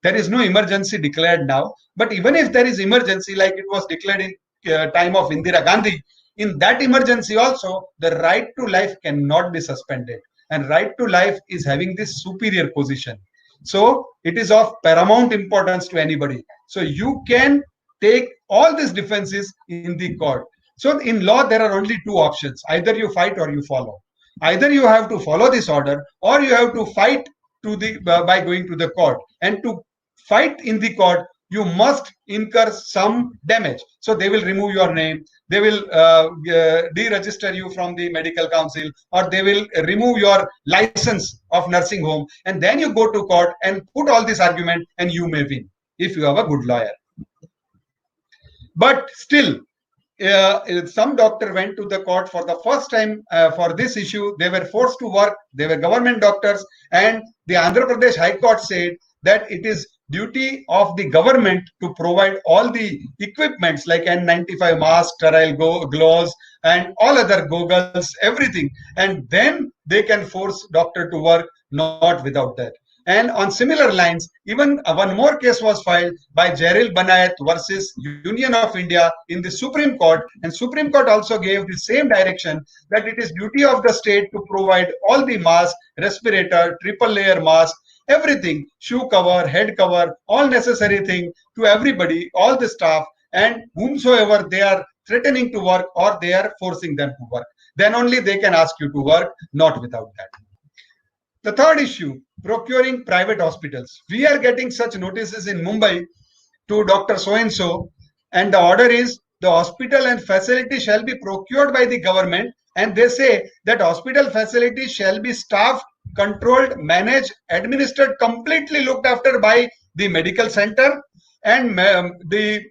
There is no emergency declared now, but even if there is emergency, like it was declared in time of Indira Gandhi, in that emergency also, the right to life cannot be suspended. And right to life is having this superior position. So it is of paramount importance to anybody. So you can take all these defenses in the court. So in law, there are only two options. Either you fight or you follow. Either you have to follow this order, or you have to fight by going to the court. And to fight in the court, you must incur some damage. So they will remove your name, they will deregister you from the medical council, or they will remove your license of nursing home. And then you go to court and put all this argument, and you may win if you have a good lawyer. But still, some doctor went to the court for the first time for this issue. They were forced to work. They were government doctors, and the Andhra Pradesh High Court said that it is duty of the government to provide all the equipments like N95 mask, sterile gloves, and all other goggles, everything. And then they can force doctor to work, not without that. And on similar lines, even one more case was filed by Jairil Banayat versus Union of India in the Supreme Court. And Supreme Court also gave the same direction that it is duty of the state to provide all the masks, respirator, triple layer mask, everything, shoe cover, head cover, all necessary thing to everybody, all the staff, and whomsoever they are threatening to work or they are forcing them to work. Then only they can ask you to work, not without that. The third issue, procuring private hospitals. We are getting such notices in Mumbai to Dr. So-and-so, and the order is the hospital and facility shall be procured by the government, and they say that hospital facility shall be staffed, controlled, managed, administered, completely looked after by the medical center, and the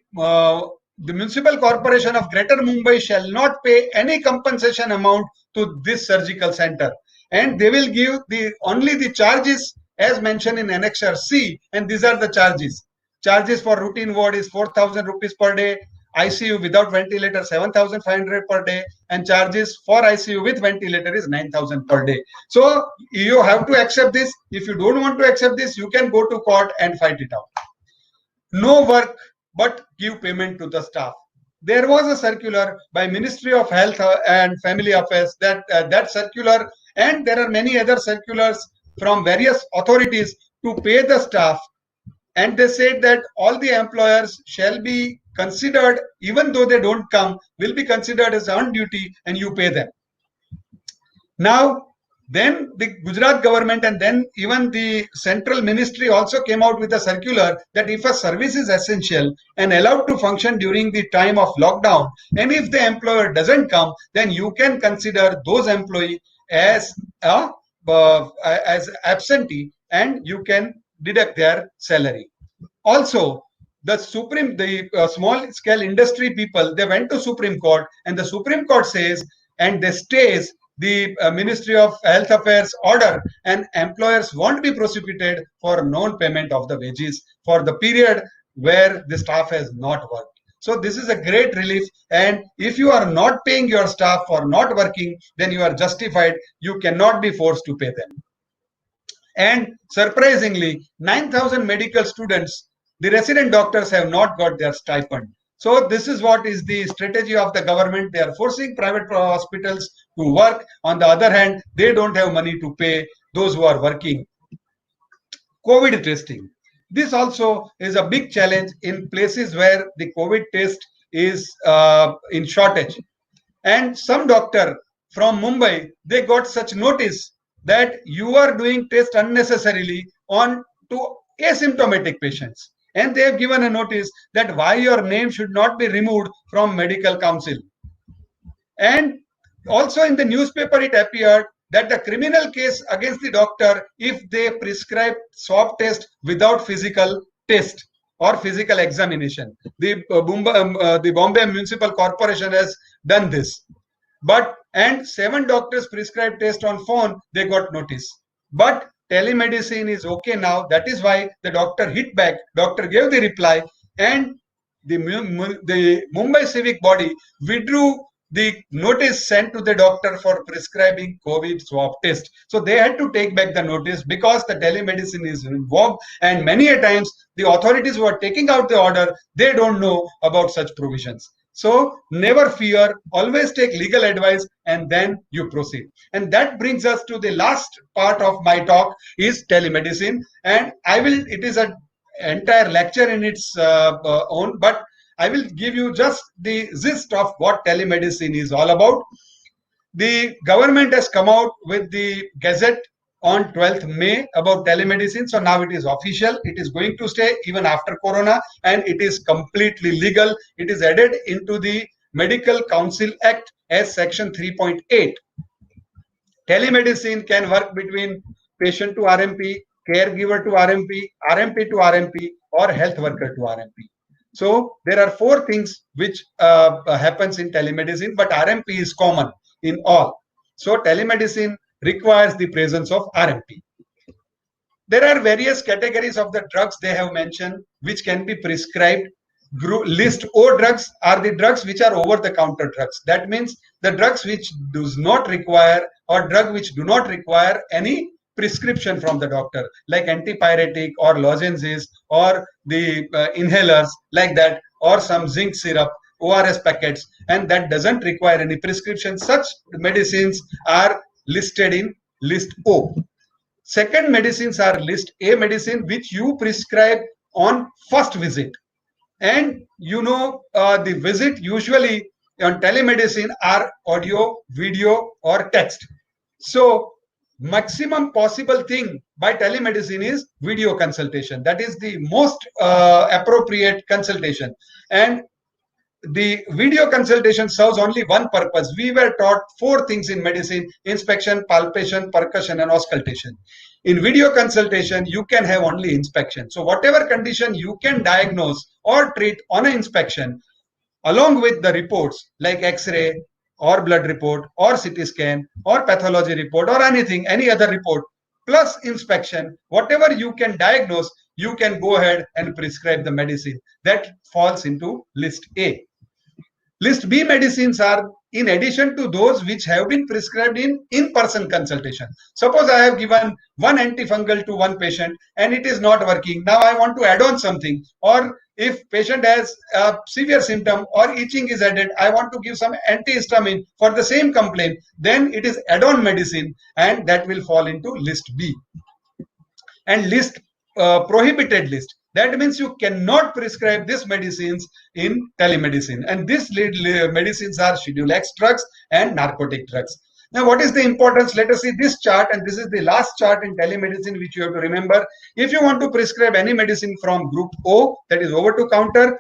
Municipal Corporation of Greater Mumbai shall not pay any compensation amount to this surgical center. And they will give only the charges as mentioned in Annexure C, and these are the charges. Charges for routine ward is 4,000 rupees per day, ICU without ventilator 7,500 per day, and charges for ICU with ventilator is 9,000 per day. So you have to accept this. If you don't want to accept this, you can go to court and fight it out. no work but give payment to the staff. There was a circular by Ministry of Health and Family Affairs that circular, and there are many other circulars from various authorities to pay the staff, and they said that all the employers shall be considered, even though they don't come, will be considered as on duty and you pay them. Now, then the Gujarat government and then even the central ministry also came out with a circular that if a service is essential and allowed to function during the time of lockdown, and if the employer doesn't come, then you can consider those employees as absentee and you can deduct their salary. Also, the small scale industry people, they went to Supreme Court, and the Supreme Court says, and they stays the Ministry of Health Affairs order, and employers won't be prosecuted for non-payment of the wages for the period where the staff has not worked. So this is a great relief, and if you are not paying your staff for not working, then you are justified. You cannot be forced to pay them. And surprisingly, 9,000 medical students, the resident doctors have not got their stipend. So this is what is the strategy of the government. They are forcing private hospitals to work. On the other hand, they don't have money to pay those who are working. COVID testing. This also is a big challenge in places where the COVID test is in shortage. And some doctor from Mumbai, they got such notice that you are doing test unnecessarily on to asymptomatic patients. And they have given a notice that why your name should not be removed from medical council. And also in the newspaper, it appeared that the criminal case against the doctor if they prescribe swab test without physical test or physical examination. The Bombay Municipal Corporation has done this. And 7 doctors prescribed test on phone, they got notice. But telemedicine is okay now. That is why the doctor hit back. Doctor gave the reply, and the Mumbai civic body withdrew the notice sent to the doctor for prescribing COVID swab test. So they had to take back the notice because the telemedicine is involved, and many a times the authorities who are taking out the order, they don't know about such provisions. So never fear, always take legal advice and then you proceed. And that brings us to the last part of my talk is telemedicine. And it is an entire lecture in its own, but I will give you just the gist of what telemedicine is all about. The government has come out with the Gazette on 12th May about telemedicine. So now it is official. It is going to stay even after Corona, and it is completely legal. It is added into the Medical Council Act as Section 3.8. Telemedicine can work between patient to RMP, caregiver to RMP, RMP to RMP, or health worker to RMP. So there are 4 things which happens in telemedicine, but RMP is common in all. So telemedicine requires the presence of RMP. There are various categories of the drugs they have mentioned which can be prescribed. List O drugs are the drugs which are over-the-counter drugs. That means the drugs which does not require or drug which do not require any prescription from the doctor, like antipyretic or lozenges or the inhalers like that, or some zinc syrup, ORS packets, and that doesn't require any prescription. Such medicines are listed in list O. Second medicines are list A medicine, which you prescribe on first visit. And the visit usually on telemedicine are audio, video, or text. So maximum possible thing by telemedicine is video consultation. That is the most appropriate consultation. And the video consultation serves only one purpose. We were taught 4 things in medicine: inspection, palpation, percussion, and auscultation. In video consultation, you can have only inspection. So whatever condition you can diagnose or treat on an inspection, along with the reports like X-ray or blood report or CT scan or pathology report or anything, any other report, plus inspection, whatever you can diagnose, you can go ahead and prescribe the medicine. That falls into list A. List B medicines are in addition to those which have been prescribed in in-person consultation. Suppose I have given one antifungal to one patient and it is not working. Now I want to add on something, or if patient has a severe symptom or itching is added, I want to give some antihistamine for the same complaint, then it is add-on medicine, and that will fall into list B. And list prohibited list. That means you cannot prescribe these medicines in telemedicine. And these medicines are Schedule X drugs and narcotic drugs. Now, what is the importance? Let us see this chart, and this is the last chart in telemedicine which you have to remember. If you want to prescribe any medicine from group O, that is over to counter,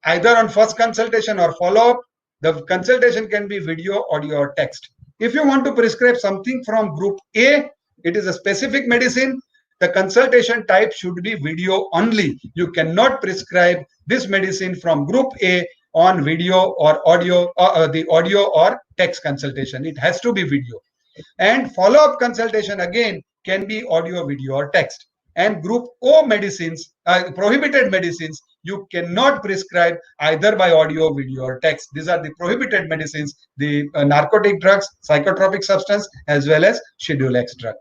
either on first consultation or follow-up, the consultation can be video, audio, or text. If you want to prescribe something from group A, it is a specific medicine. The consultation type should be video only. You cannot prescribe this medicine from group A on video or audio, the audio or text consultation. It has to be video. And follow-up consultation again can be audio, video, or text. And group O medicines, prohibited medicines, you cannot prescribe either by audio, video, or text. These are the prohibited medicines, the narcotic drugs, psychotropic substance, as well as Schedule X drug.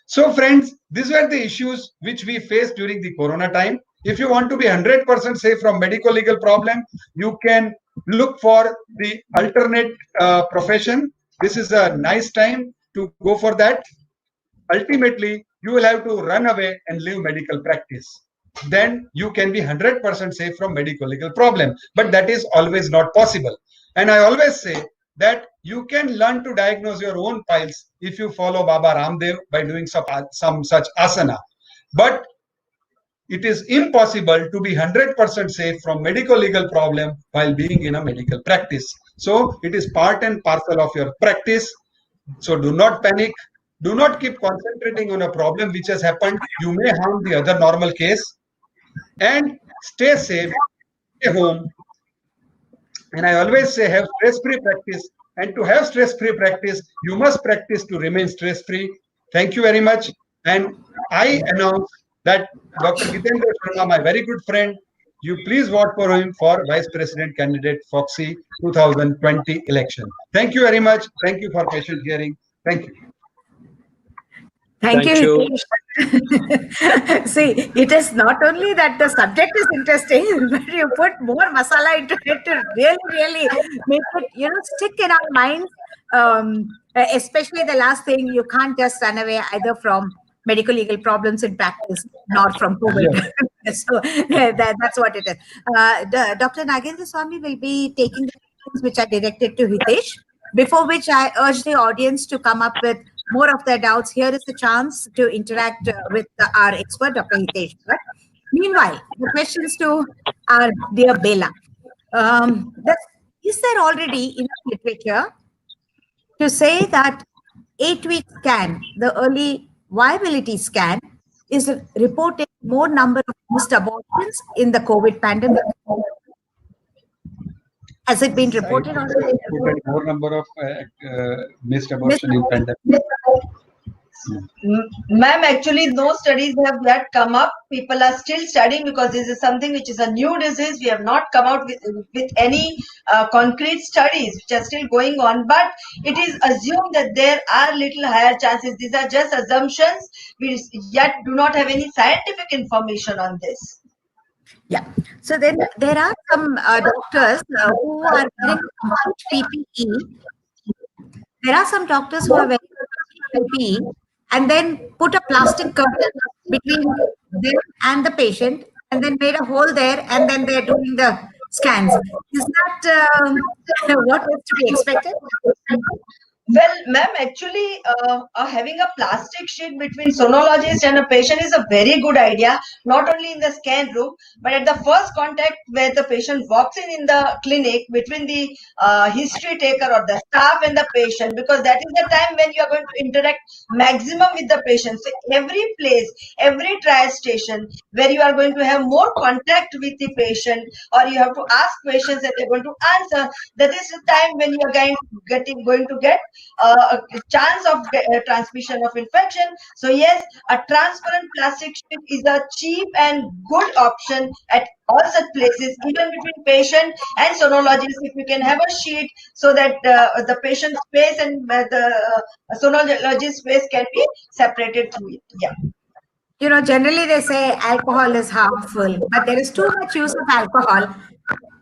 So friends, these were the issues which we faced during the corona time. If you want to be 100% safe from medical legal problem, you can look for the alternate profession. This is a nice time to go for that. Ultimately, you will have to run away and leave medical practice. Then you can be 100% safe from medical legal problem. But that is always not possible. And I always say that you can learn to diagnose your own piles if you follow Baba Ramdev by doing some such asana. But it is impossible to be 100% safe from medical legal problem while being in a medical practice. So it is part and parcel of your practice. So do not panic. Do not keep concentrating on a problem which has happened. You may harm the other normal case. And stay safe, stay home. And I always say have stress-free practice. And to have stress-free practice, you must practice to remain stress-free. Thank you very much. And I announce that Dr. Hitendra Sharma, my very good friend, you please vote for him for Vice President candidate FOXI 2020 election. Thank you very much. Thank you for patient hearing. Thank you. Thank Thank you. See, it is not only that the subject is interesting, but you put more masala into it to really make it, stick in our minds. Especially the last thing, you can't just run away either from medical legal problems in practice, nor from COVID. So that's what it is. Dr. Nagendra Swami will be taking the questions which are directed to Hitesh, before which I urge the audience to come up with more of their doubts. Here is the chance to interact with our expert, Dr. Hitesh. Meanwhile, the questions to our dear Bela. Is there already enough literature to say that 8-week scan, the early viability scan, is reporting more number of missed abortions in the COVID pandemic? Has it been reported already? More number of missed abortion in pandemic. Ma'am, actually, no studies have yet come up. People are still studying because this is something which is a new disease. We have not come out with any concrete studies which are still going on. But it is assumed that there are little higher chances. These are just assumptions. We yet do not have any scientific information on this. Yeah. So then there are some doctors who are wearing PPE. There are some doctors who are wearing PPE and then put a plastic curtain between them and the patient and then made a hole there and then they're doing the scans. Is that what is to be expected? Well, ma'am, actually, having a plastic sheet between sonologist and a patient is a very good idea, not only in the scan room, but at the first contact where the patient walks in the clinic, between the history taker or the staff and the patient, because that is the time when you are going to interact maximum with the patient. So every place, every trial station where you are going to have more contact with the patient, or you have to ask questions that they're going to answer, that is the time when you are going to get chance of transmission of infection. So yes, a transparent plastic sheet is a cheap and good option at all such places, even between patient and sonologist. If you can have a sheet so that the patient's space and the sonologist space can be separated through it. Yeah. You know, generally they say alcohol is harmful, but there is too much use of alcohol,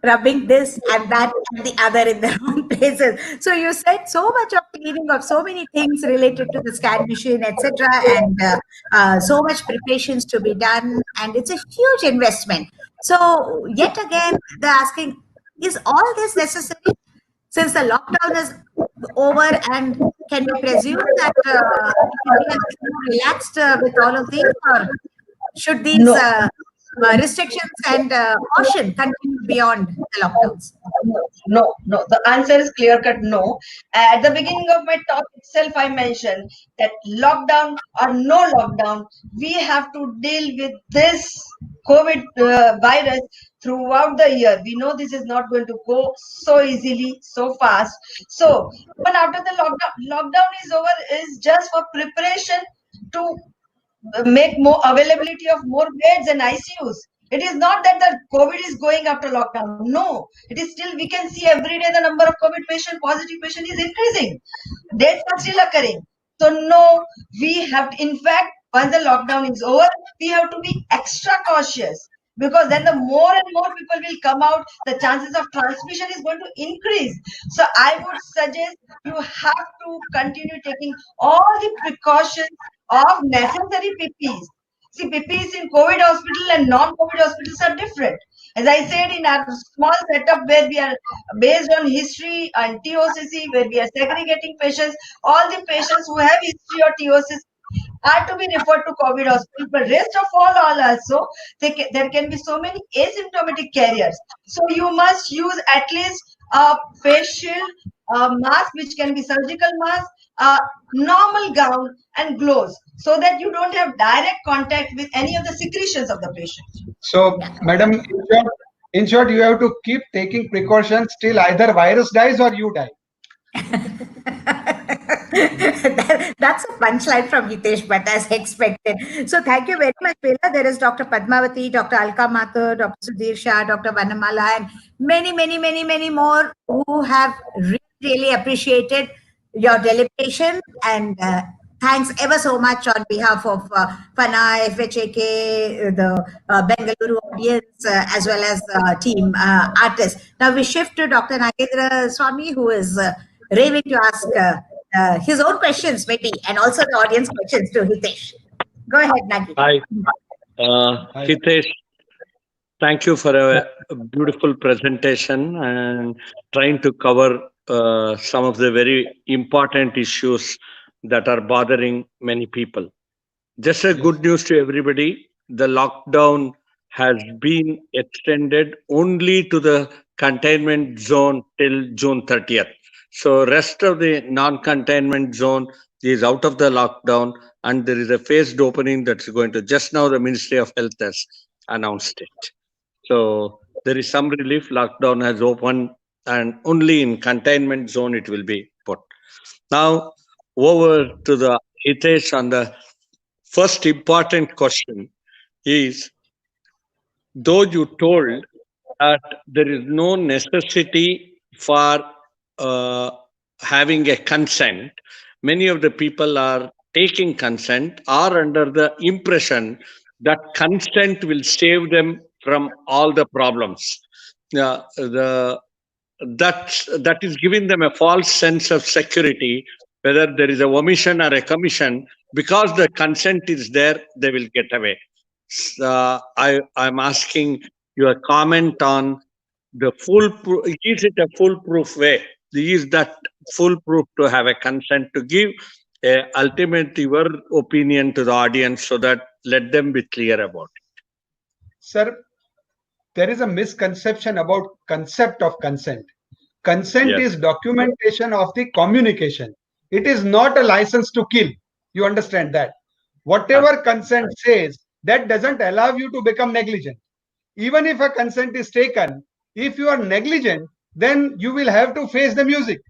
rubbing this and that and the other in the wrong places. So you said so much of cleaning of so many things related to the scan machine, etc., and so much preparations to be done, and it's a huge investment. So yet again, they're asking, is all this necessary? Since the lockdown is over, and can we presume that it can be a little more relaxed with all of these, or should these No. restrictions and caution continue beyond the lockdowns? No. The answer is clear cut no. At the beginning of my talk itself, I mentioned that lockdown or no lockdown, we have to deal with this COVID virus throughout the year. We know this is not going to go so easily, so fast. So, even after the lockdown is over, is just for preparation to make more availability of more beds and ICUs. It is not that the COVID is going after lockdown. No, it is still, we can see every day the number of COVID positive patient is increasing. Deaths are still occurring. So no, we have to, in fact, once the lockdown is over, we have to be extra cautious, because then the more and more people will come out, the chances of transmission is going to increase. So I would suggest you have to continue taking all the precautions of necessary PPEs. See, PPEs in COVID hospital and non-COVID hospitals are different. As I said, in our small setup where we are based on history and TOCC, where we are segregating patients, all the patients who have history or TOCC are to be referred to COVID hospital. But rest of all also, there can be so many asymptomatic carriers. So you must use at least a face shield, a mask which can be surgical mask, a normal gown and gloves, so that you don't have direct contact with any of the secretions of the patient. So, madam, in short, you have to keep taking precautions till either virus dies or you die. That's a punchline from Hitesh, but as expected. So thank you very much, Bela. There is Dr. Padmavati, Dr. Alka Mathur, Dr. Sudhir Shah, Dr. Vanamala, and many more who have really appreciated your deliberation, and thanks ever so much on behalf of FANA, FHAK, the Bengaluru audience, as well as team artists. Now we shift to Dr. Nagendra Swami, who is raving to ask his own questions, maybe, and also the audience questions to Hitesh. Go ahead, Nagi. Hi. Hitesh, thank you for a beautiful presentation and trying to cover some of the very important issues that are bothering many people. Just a good news to everybody, the lockdown has been extended only to the containment zone till June 30th. So rest of the non-containment zone is out of the lockdown, and there is a phased opening that's going to, just now the Ministry of Health has announced it. So there is some relief. Lockdown has opened, and only in containment zone it will be put. Now over to the Hitesh on the first important question is, though you told that there is no necessity for having a consent, many of the people are taking consent, are under the impression that consent will save them from all the problems. That is giving them a false sense of security, whether there is a omission or a commission. Because the consent is there, they will get away. I'm asking your comment on the foolproof. Is it a foolproof way? Is that foolproof to have a consent, to give ultimate your opinion to the audience, so that let them be clear about it? Sir, there is a misconception about concept of consent. Consent is documentation of the communication. It is not a license to kill. You understand that? Whatever consent says, that doesn't allow you to become negligent. Even if a consent is taken, if you are negligent, then you will have to face the music.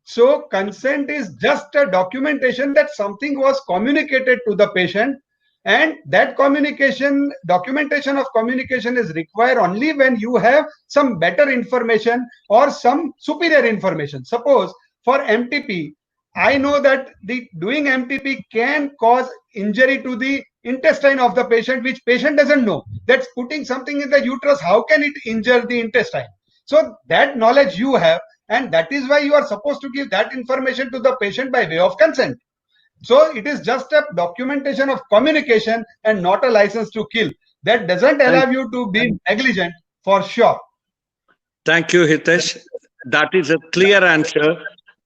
So consent is just a documentation that something was communicated to the patient, and that documentation of communication is required only when you have some better information or some superior information. Suppose for MTP, I know that doing MTP can cause injury to the intestine of the patient, which patient doesn't know. That's putting something in the uterus. How can it injure the intestine? So that knowledge you have, and that is why you are supposed to give that information to the patient by way of consent. So it is just a documentation of communication and not a license to kill. That doesn't allow you to be negligent for sure. Thank you, Hitesh. That is a clear answer.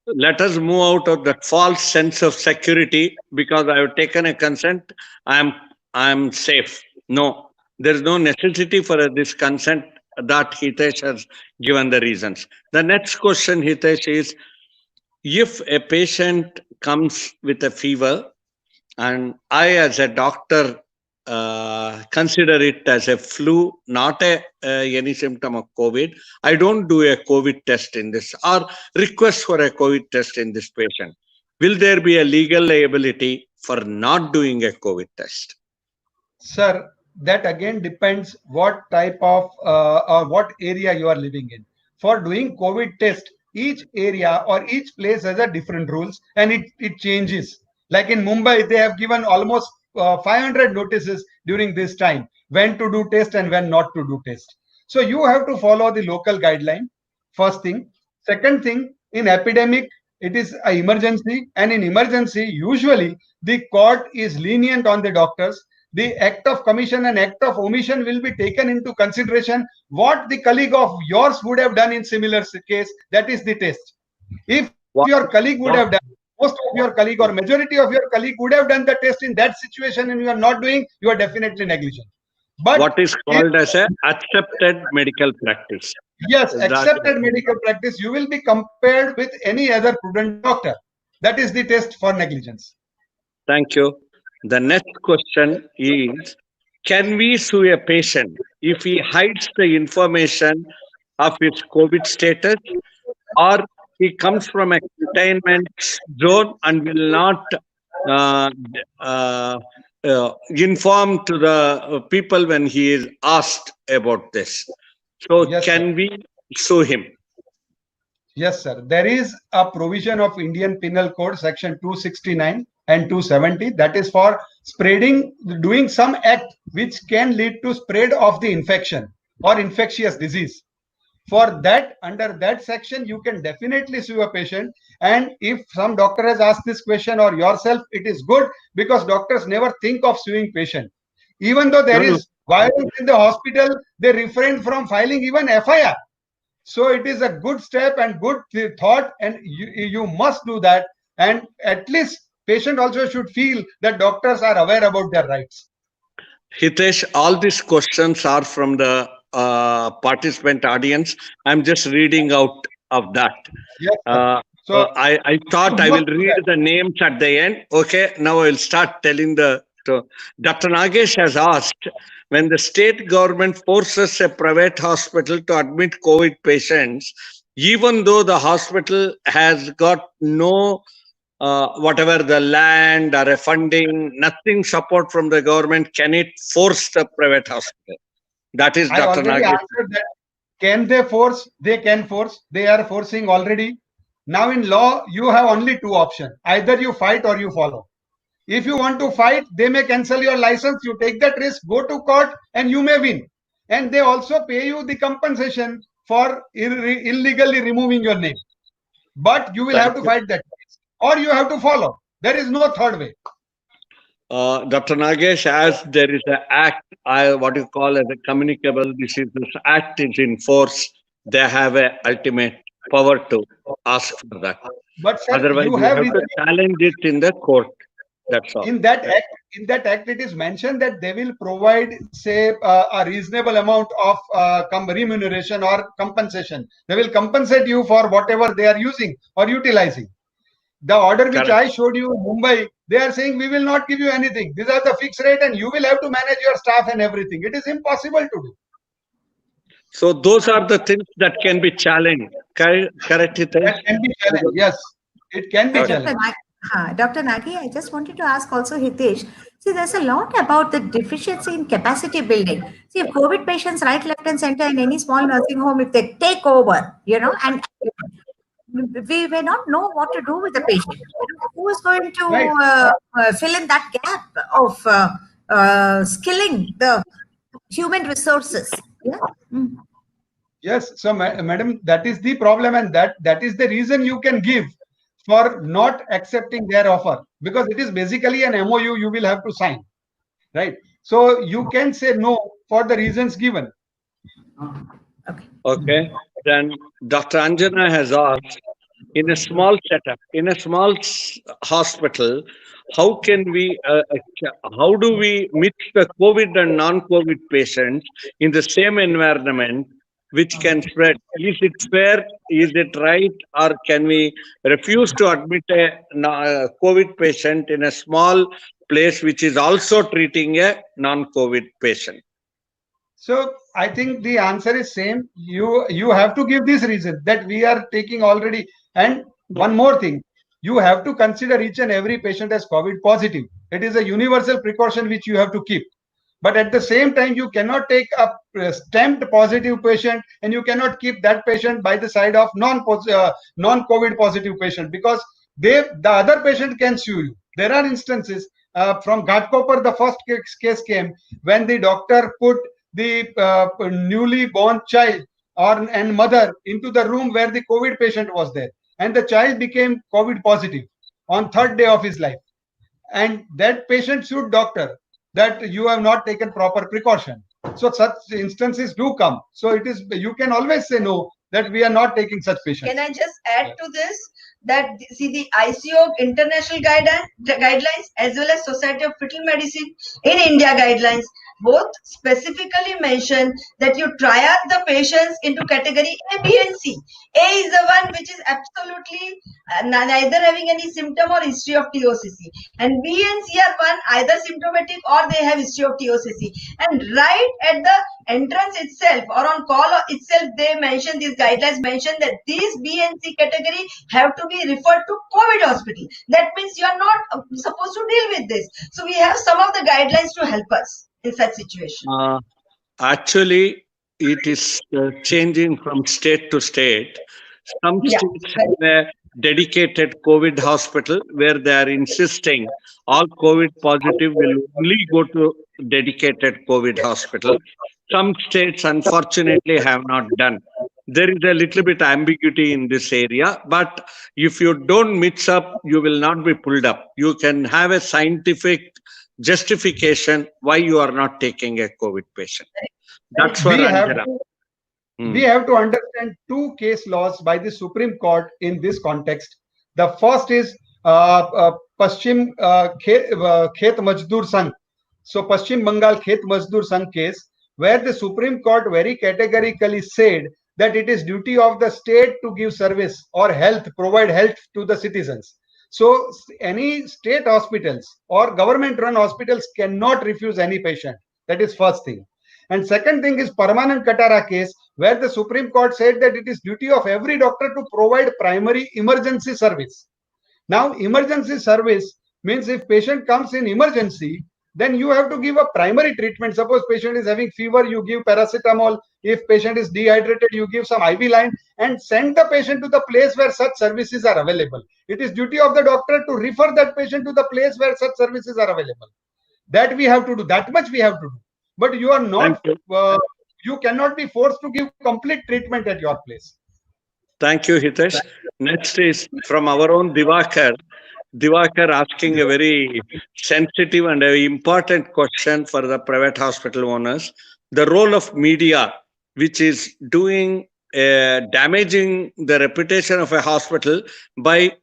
Let us move out of that false sense of security because I have taken a consent. I'm safe. No, there is no necessity for this consent. That Hitesh has given the reasons. The next question, Hitesh, is if a patient comes with a fever and I as a doctor consider it as a flu, not any symptom of COVID, I don't do a COVID test in this or request for a COVID test in this patient. Will there be a legal liability for not doing a COVID test? Sir, that again depends what type of or what area you are living in. For doing COVID test, each area or each place has a different rules and it changes. Like in Mumbai, they have given almost 500 notices during this time, when to do test and when not to do test. So you have to follow the local guideline, first thing. Second thing, in epidemic, it is an emergency, and in emergency, usually the court is lenient on the doctors. The act of commission and act of omission will be taken into consideration. What the colleague of yours would have done in similar case, that is the test. If your colleague would have done, most of your colleague or majority of your colleague would have done the test in that situation and you are not doing, you are definitely negligent. But what is called as a accepted medical practice. Yes, accepted medical practice, you will be compared with any other prudent doctor. That is the test for negligence. Thank you. The next question is, can we sue a patient if he hides the information of his COVID status or he comes from a containment zone and will not inform to the people when he is asked about this? So Yes, can sir. we sue him? Yes, sir. There is a provision of Indian Penal Code, section 269 and 270, that is for spreading, doing some act which can lead to spread of the infection or infectious disease. For that, under that section, you can definitely sue a patient. And if some doctor has asked this question or yourself, it is good because doctors never think of suing patient. Even though there is violence in the hospital, they refrain from filing even FIR. So it is a good step and good thought, and you must do that. And at least patient also should feel that doctors are aware about their rights. Hitesh, all these questions are from the participant audience. I'm just reading out of that. Yes, so I thought I will read the names at the end. Okay, now I will start telling the. Dr. Nagesh has asked, when the state government forces a private hospital to admit COVID patients, even though the hospital has got no whatever the land or a funding, nothing support from the government, can it force the private hospital? That is I Dr. already Nagesh. answered that. Can they force? They can force. They are forcing already. Now in law, you have only two options. Either you fight or you follow. If you want to fight, they may cancel your license. You take that risk, go to court, and you may win. And they also pay you the compensation for illegally removing your name. But you will have to fight that case, or you have to follow. There is no third way. Dr. Nagesh, as there is an act, what you call as a communicable diseases act is in force, they have an ultimate power to ask for that. But sir, Otherwise, you have to challenge it in the court. That's all. In that act, it is mentioned that they will provide, say, a reasonable amount of remuneration or compensation. They will compensate you for whatever they are using or utilizing. The order which I showed you in Mumbai, they are saying we will not give you anything. These are the fixed rate and you will have to manage your staff and everything. It is impossible to do. So those are the things that can be challenged. Correct, Hitesh? That can be challenged. Yes, it can be Dr. challenged. Dr. Nagi, I just wanted to ask also Hitesh. See, there's a lot about the deficiency in capacity building. See, if COVID patients right, left, and center in any small nursing home, if they take over, and we may not know what to do with the patient. Who is going to Right. fill in that gap of skilling the human resources? Yeah. Mm. Yes, so madam, that is the problem, and that is the reason you can give for not accepting their offer, because it is basically an MOU you will have to sign, right? So you can say no for the reasons given. Okay. Okay. Then Dr. Anjana has asked, in a small setup, in a small hospital, how do we mix the COVID and non-COVID patients in the same environment, which can spread? Is it fair? Is it right? Or can we refuse to admit a COVID patient in a small place which is also treating a non-COVID patient? So I think the answer is same. You have to give this reason that we are taking already. And one more thing, you have to consider each and every patient as COVID positive. It is a universal precaution which you have to keep. But at the same time, you cannot take a stamped positive patient and you cannot keep that patient by the side of non-COVID positive patient, because the other patient can sue you. There are instances from Ghatkopar, the first case came when the doctor put the newly born child and mother into the room where the COVID patient was there, and the child became COVID positive on third day of his life, and that patient sued doctor that you have not taken proper precaution. So such instances do come. So it is, you can always say no, that we are not taking such patients. Can I just add to this that see the ICO international guidelines as well as Society of Fetal Medicine in India guidelines both specifically mention that you triad the patients into category A, B, and C. A is the one which is absolutely neither having any symptom or history of TOCC, and B and C are one either symptomatic or they have history of TOCC. And right at the entrance itself or on call itself, they mention, these guidelines mention that these B and C category have to be referred to COVID hospital. That means you are not supposed to deal with this. So we have some of the guidelines to help us in such situation. Actually, it is changing from state to state. Some states have a dedicated COVID hospital where they are insisting all COVID positive will only go to dedicated COVID hospital. Some states, unfortunately, have not done. There is a little bit ambiguity in this area, but if you don't mix up, you will not be pulled up. You can have a scientific justification why you are not taking a COVID patient. That's what we have to understand two case laws by the Supreme Court in this context. The first is Paschim Khet Mazdoor Sangh. So Paschim Bengal Khet Mazdoor Sangh case, where the Supreme Court very categorically said that it is duty of the state to give service or provide health to the citizens. So any state hospitals or government run hospitals cannot refuse any patient. That is first thing. And second thing is Paramanand Katara case, where the Supreme Court said that it is duty of every doctor to provide primary emergency service. Now, emergency service means if patient comes in emergency, then you have to give a primary treatment. Suppose patient is having fever, you give paracetamol. If patient is dehydrated, you give some IV line and send the patient to the place where such services are available. It is duty of the doctor to refer that patient to the place where such services are available. That we have to do. That much we have to do. But you are not, you cannot be forced to give complete treatment at your place. Thank you, Hitesh. Next is from our own Divakar. Divakar asking a very sensitive and very important question for the private hospital owners. The role of media, which is doing damaging the reputation of a hospital by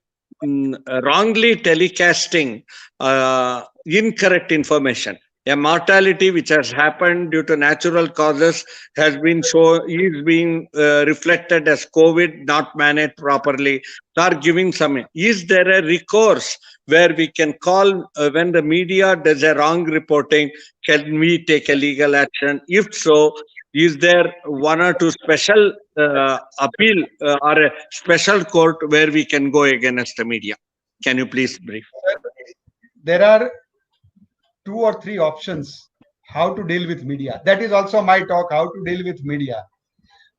wrongly telecasting incorrect information. A mortality which has happened due to natural causes has been being reflected as COVID, not managed properly. Are giving some. Is there a recourse where we can call when the media does a wrong reporting? Can we take a legal action? If so, is there one or two special appeal or a special court where we can go against the media? Can you please brief? There are 2 or 3 options how to deal with media. That is also my talk, how to deal with media.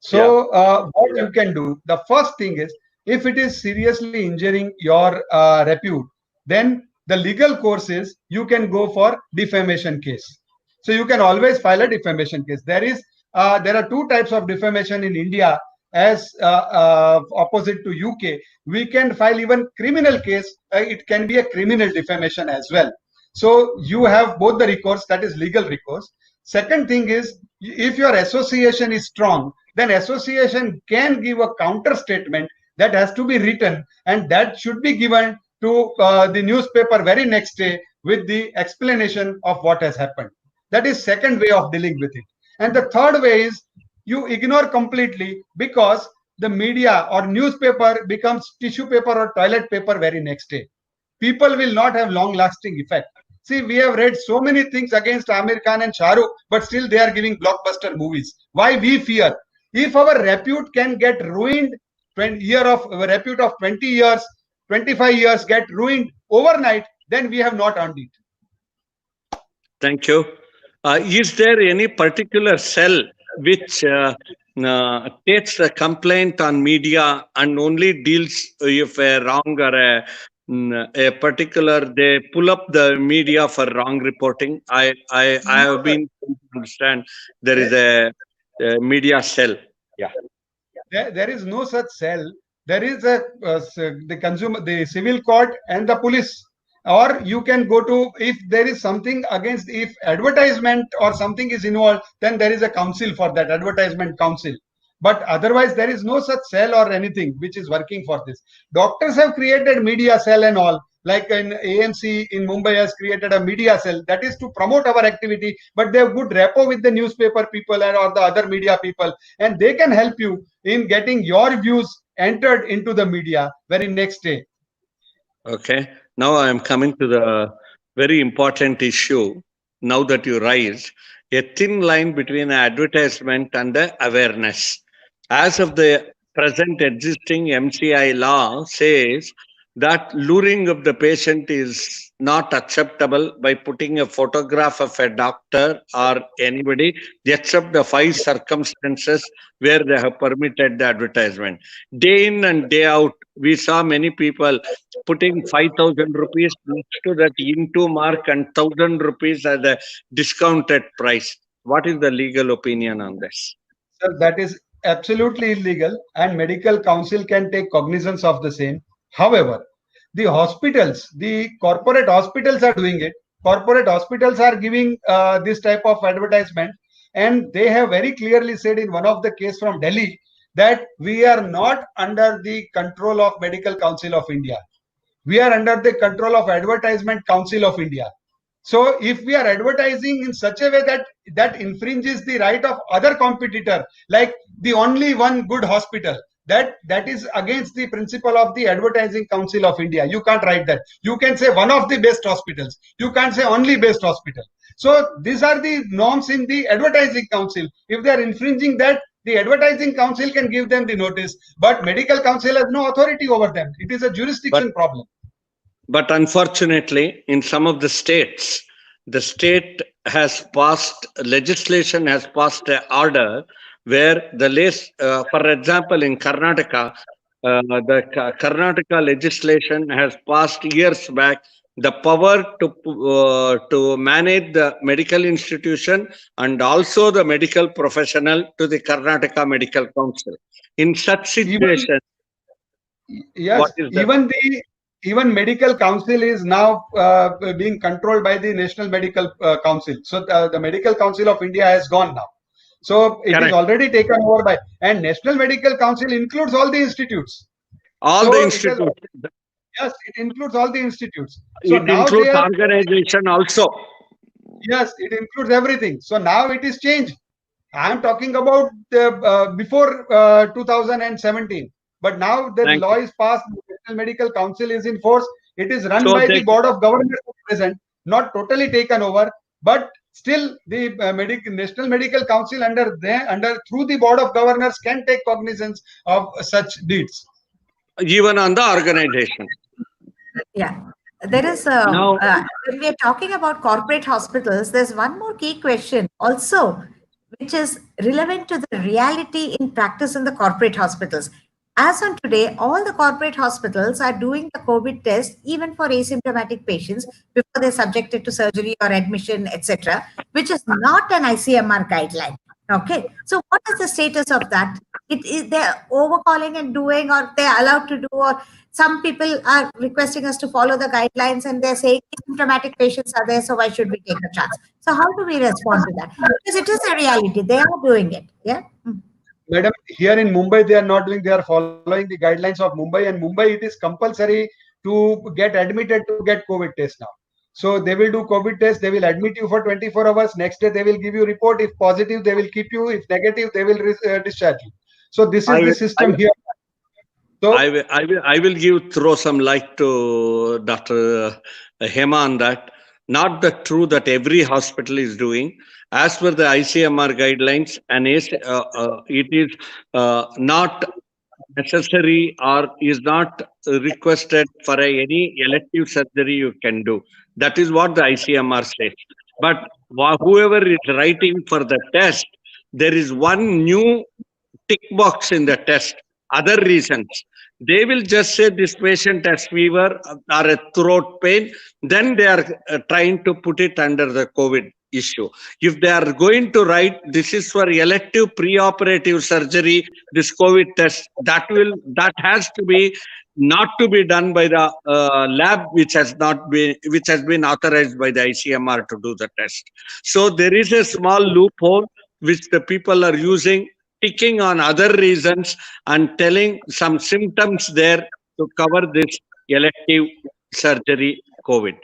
So what you can do, the first thing is, if it is seriously injuring your repute, then the legal course is you can go for defamation case. So you can always file a defamation case. There are 2 types of defamation in India as opposite to UK. We can file even criminal case. It can be a criminal defamation as well. So you have both the recourse, that is legal recourse. Second thing is, if your association is strong, then association can give a counter statement that has to be written, and that should be given to the newspaper very next day with the explanation of what has happened. That is second way of dealing with it. And the third way is you ignore completely, because the media or newspaper becomes tissue paper or toilet paper very next day. People will not have long lasting effect. See, we have read so many things against Amir Khan and Shah Rukh, but still they are giving blockbuster movies. Why we fear? If our repute can get ruined, repute of 20 years, 25 years get ruined overnight, then we have not earned it. Thank you. Is there any particular cell which takes a complaint on media and only deals if a wrong or a particular, they pull up the media for wrong reporting? I have been to understand there is a media cell. Yeah. There is no such cell. There is the civil court and the police. Or you can go to, if there is something against, if advertisement or something is involved, then there is a council for that, advertisement council. But otherwise, there is no such cell or anything which is working for this. Doctors have created media cell and all, like in AMC in Mumbai has created a media cell that is to promote our activity, but they have good rapport with the newspaper people and or the other media people, and they can help you in getting your views entered into the media very next day. Okay. Now I am coming to the very important issue. Now that you raised a thin line between advertisement and the awareness. As of the present existing MCI law says that luring of the patient is not acceptable by putting a photograph of a doctor or anybody, except the 5 circumstances where they have permitted the advertisement. Day in and day out, we saw many people putting 5,000 rupees next to that into mark and 1,000 rupees as a discounted price. What is the legal opinion on this? Sir, that is absolutely illegal, and medical council can take cognizance of the same. However, the hospitals, the corporate hospitals are doing it. Corporate hospitals are giving this type of advertisement, and they have very clearly said in one of the case from Delhi that we are not under the control of Medical Council of India. We are under the control of Advertisement Council of India. So if we are advertising in such a way that infringes the right of other competitor, like the only one good hospital, that is against the principle of the Advertising Council of India. You can't write that. You can say one of the best hospitals. You can't say only best hospital. So these are the norms in the Advertising Council. If they are infringing that, the Advertising Council can give them the notice, but Medical Council has no authority over them. It is a jurisdiction problem. But unfortunately, in some of the states, the state has passed, legislation has passed an order where the list, for example, in Karnataka, the Karnataka legislation has passed years back the power to manage the medical institution and also the medical professional to the Karnataka Medical Council. In such situation, yes, even Medical Council is now being controlled by the National Medical Council. So the Medical Council of India has gone now. So it is already taken over by, and National Medical Council includes all the institutes. All the institutes. Yes, it includes all the institutes. So it now includes organization also. Yes, it includes everything. So now it is changed. I am talking about before 2017. But now the law is passed, the National Medical Council is in force. It is run by the Board of Governors at present, not totally taken over, but still the National Medical Council through the Board of Governors can take cognizance of such deeds. Even on the organization. Yeah. There is Now- when we are talking about corporate hospitals, there's one more key question also, which is relevant to the reality in practice in the corporate hospitals. As on today, all the corporate hospitals are doing the COVID test even for asymptomatic patients before they're subjected to surgery or admission, etc., which is not an ICMR guideline. Okay, so what is the status of that? They're overcalling and doing, or they're allowed to do, or some people are requesting us to follow the guidelines and they're saying asymptomatic patients are there, so why should we take a chance? So how do we respond to that? Because it is a reality, they are doing it. Yeah. Madam, here in Mumbai, they are not doing, they are following the guidelines of Mumbai, and Mumbai, it is compulsory to get admitted to get COVID test now. So they will do COVID test, they will admit you for 24 hours. Next day, they will give you report. If positive, they will keep you. If negative, they will discharge you. So this is the system here. So I will throw some light to Dr. Hema on that. Not the true that every hospital is doing. As per the ICMR guidelines, and it is not necessary or is not requested for any elective surgery you can do. That is what the ICMR says. But whoever is writing for the test, there is one new tick box in the test, other reasons. They will just say this patient has fever or a throat pain, then they are trying to put it under the COVID issue. If they are going to write this is for elective preoperative surgery, this COVID test, that has to be not to be done by the lab which has been authorized by the ICMR to do the test. So there is a small loophole which the people are using, ticking on other reasons and telling some symptoms there to cover this elective surgery COVID.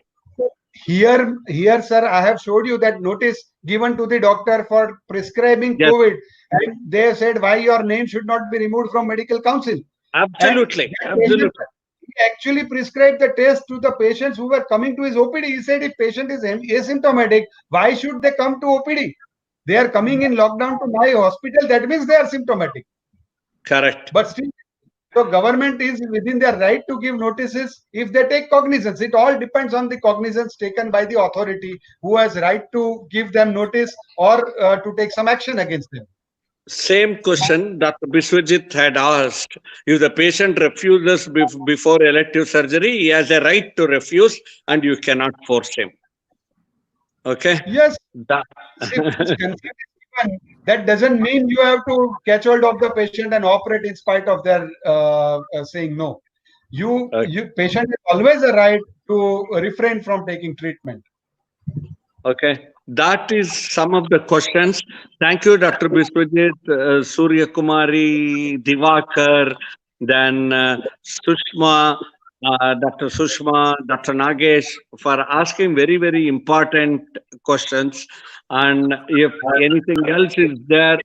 Here, sir, I have showed you that notice given to the doctor for prescribing Yes. COVID, and they said why your name should not be removed from medical council. Absolutely, absolutely. He actually prescribed the test to the patients who were coming to his OPD. He said if patient is asymptomatic, why should they come to OPD? They are coming in lockdown to my hospital. That means they are symptomatic. Correct. But still, so government is within their right to give notices if they take cognizance. It all depends on the cognizance taken by the authority who has right to give them notice or to take some action against them. Same question Dr. Biswajit had asked. If the patient refuses before elective surgery, he has a right to refuse and you cannot force him. Okay? Yes. That doesn't mean you have to catch hold of the patient and operate in spite of their saying no. Patient has always a right to refrain from taking treatment. Okay. That is some of the questions. Thank you, Dr. Biswajit, Surya Kumari, Divakar, then Sushma, Dr. Sushma, Dr. Nagesh for asking very, very important questions. And if anything else is there,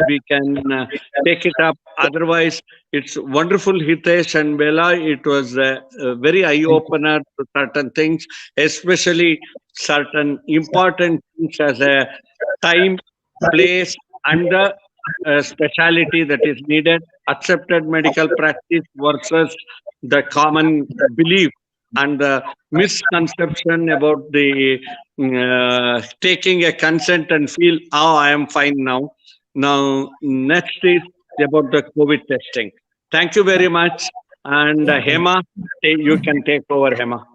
we can take it up. Otherwise, it's wonderful, Hitesh and Bella. It was a very eye-opener to certain things, especially certain important things as a time, place, and the speciality that is needed, accepted medical practice versus the common belief and the misconception about the taking a consent and feel, oh, I am fine now. Now, next is about the COVID testing. Thank you very much. And Hema, you can take over, Hema.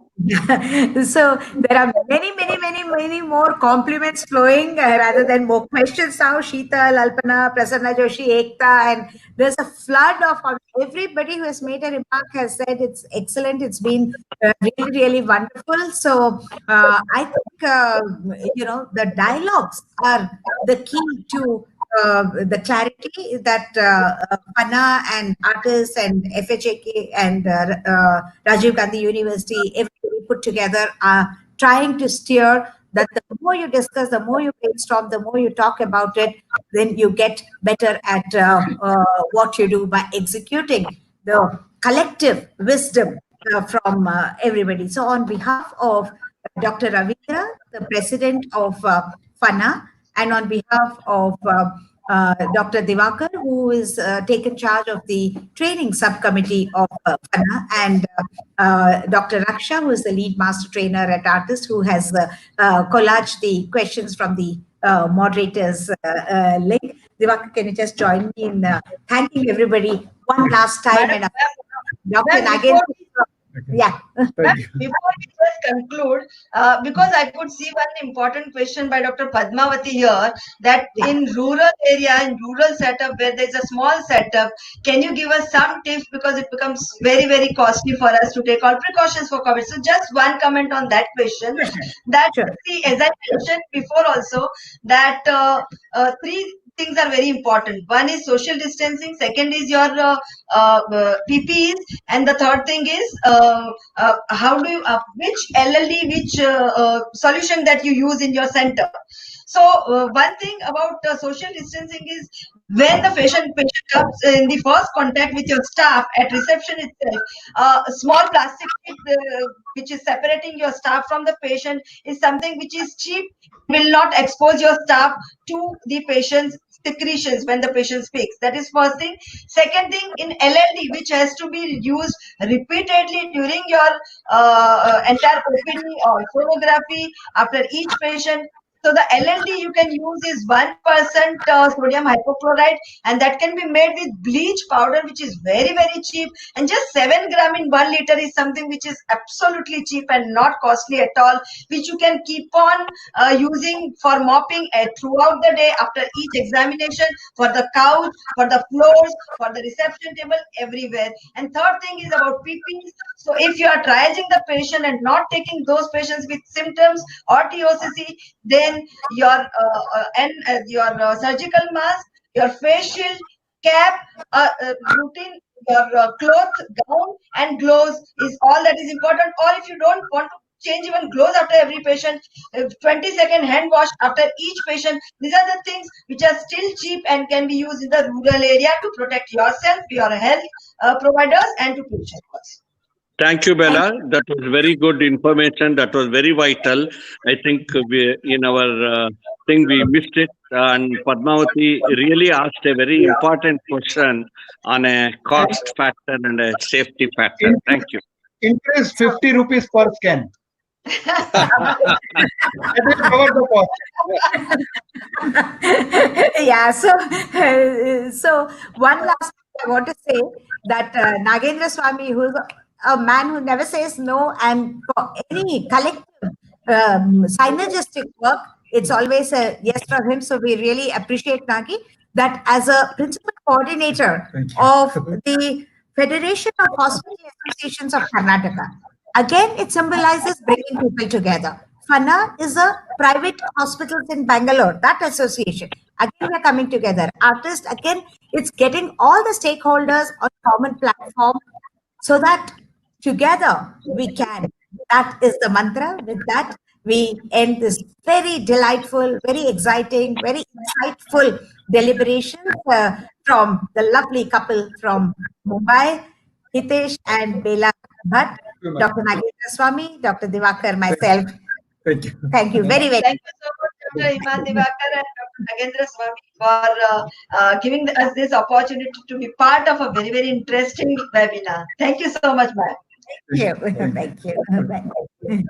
So there are many more compliments flowing rather than more questions now. Sheetal, Alpana, Prasanna Joshi, Ekta, and there's a flood of everybody who has made a remark has said it's excellent. It's been really wonderful. So I think the dialogues are the key to the clarity that PANA and artists and FHAK and Rajiv Gandhi University, everybody put together are trying to steer that the more you discuss, the more you brainstorm, the more you talk about it, then you get better at what you do by executing the collective wisdom from everybody. So on behalf of Dr. Ravindra, the president of FANA, and on behalf of Dr. Divakar, who is taken charge of the training subcommittee of FANA, and Dr. Raksha, who is the lead master trainer at Artist, who has collaged the questions from the moderators link. Divakar, can you just join me in thanking everybody one last time? Madam, And Dr. Ma'am, Nagen, before yeah. Ma'am, before we just conclude, because I could see one important question by Dr. Padmavati here, that Yeah. in rural area, in rural setup where there's a small setup, can you give us some tips, because it becomes very, very costly for us to take all precautions for COVID. So just one comment on that question. That, Sure. see, as I mentioned before also, that three things are very important. One is social distancing, second is your PPEs, and the third thing is how do you which LLD, which solution that you use in your center. So one thing about social distancing is when the patient comes in the first contact with your staff at reception itself, a small plastic kit which is separating your staff from the patient is something which is cheap, will not expose your staff to the patient's secretions when the patient speaks. That is first thing. Second thing, in LLD, which has to be used repeatedly during your entire OPD or sonography after each patient. So the LLD you can use is 1% sodium hypochlorite, and that can be made with bleach powder, which is very, very cheap. And just 7 gram in 1 liter is something which is absolutely cheap and not costly at all, which you can keep on using for mopping throughout the day after each examination, for the couch, for the floors, for the reception table, everywhere. And third thing is about PPEs. So if you are triaging the patient and not taking those patients with symptoms or TOCC, then your surgical mask, your face shield, cap, routine, your cloth, gown, and gloves is all that is important. Or if you don't want to change even gloves after every patient, 20-second hand wash after each patient. These are the things which are still cheap and can be used in the rural area to protect yourself, your health providers, and to patients. Thank you, Bella. That was very good information. That was very vital. I think in our thing we missed it. And Padmavati really asked a very important question on a cost factor and a safety factor. Thank you. Interest 50 rupees per scan. That will cover the cost. Yeah, so one last thing I want to say, that Nagendra Swami, who is a man who never says no, and for any collective synergistic work, it's always a yes from him. So we really appreciate Nagi, that as a principal coordinator of the Federation of Hospital Associations of Karnataka. Again, it symbolizes bringing people together. FANA is a private hospitals in Bangalore, that association. Again, we're coming together. Artist, again, it's getting all the stakeholders on a common platform so that together we can. That is the mantra. With that, we end this very delightful, very exciting, very insightful deliberations from the lovely couple from Mumbai, Hitesh and Bela Bhatt, Dr. Nagendra Swami, Dr. Divakar, myself. Thank you. Thank you very, very Thank you so much, Dr. Iman Divakar and Dr. Nagendra Swami, for giving us this opportunity to be part of a very, very interesting webinar. Thank you so much, ma'am. Thank you. Thank you. Bye.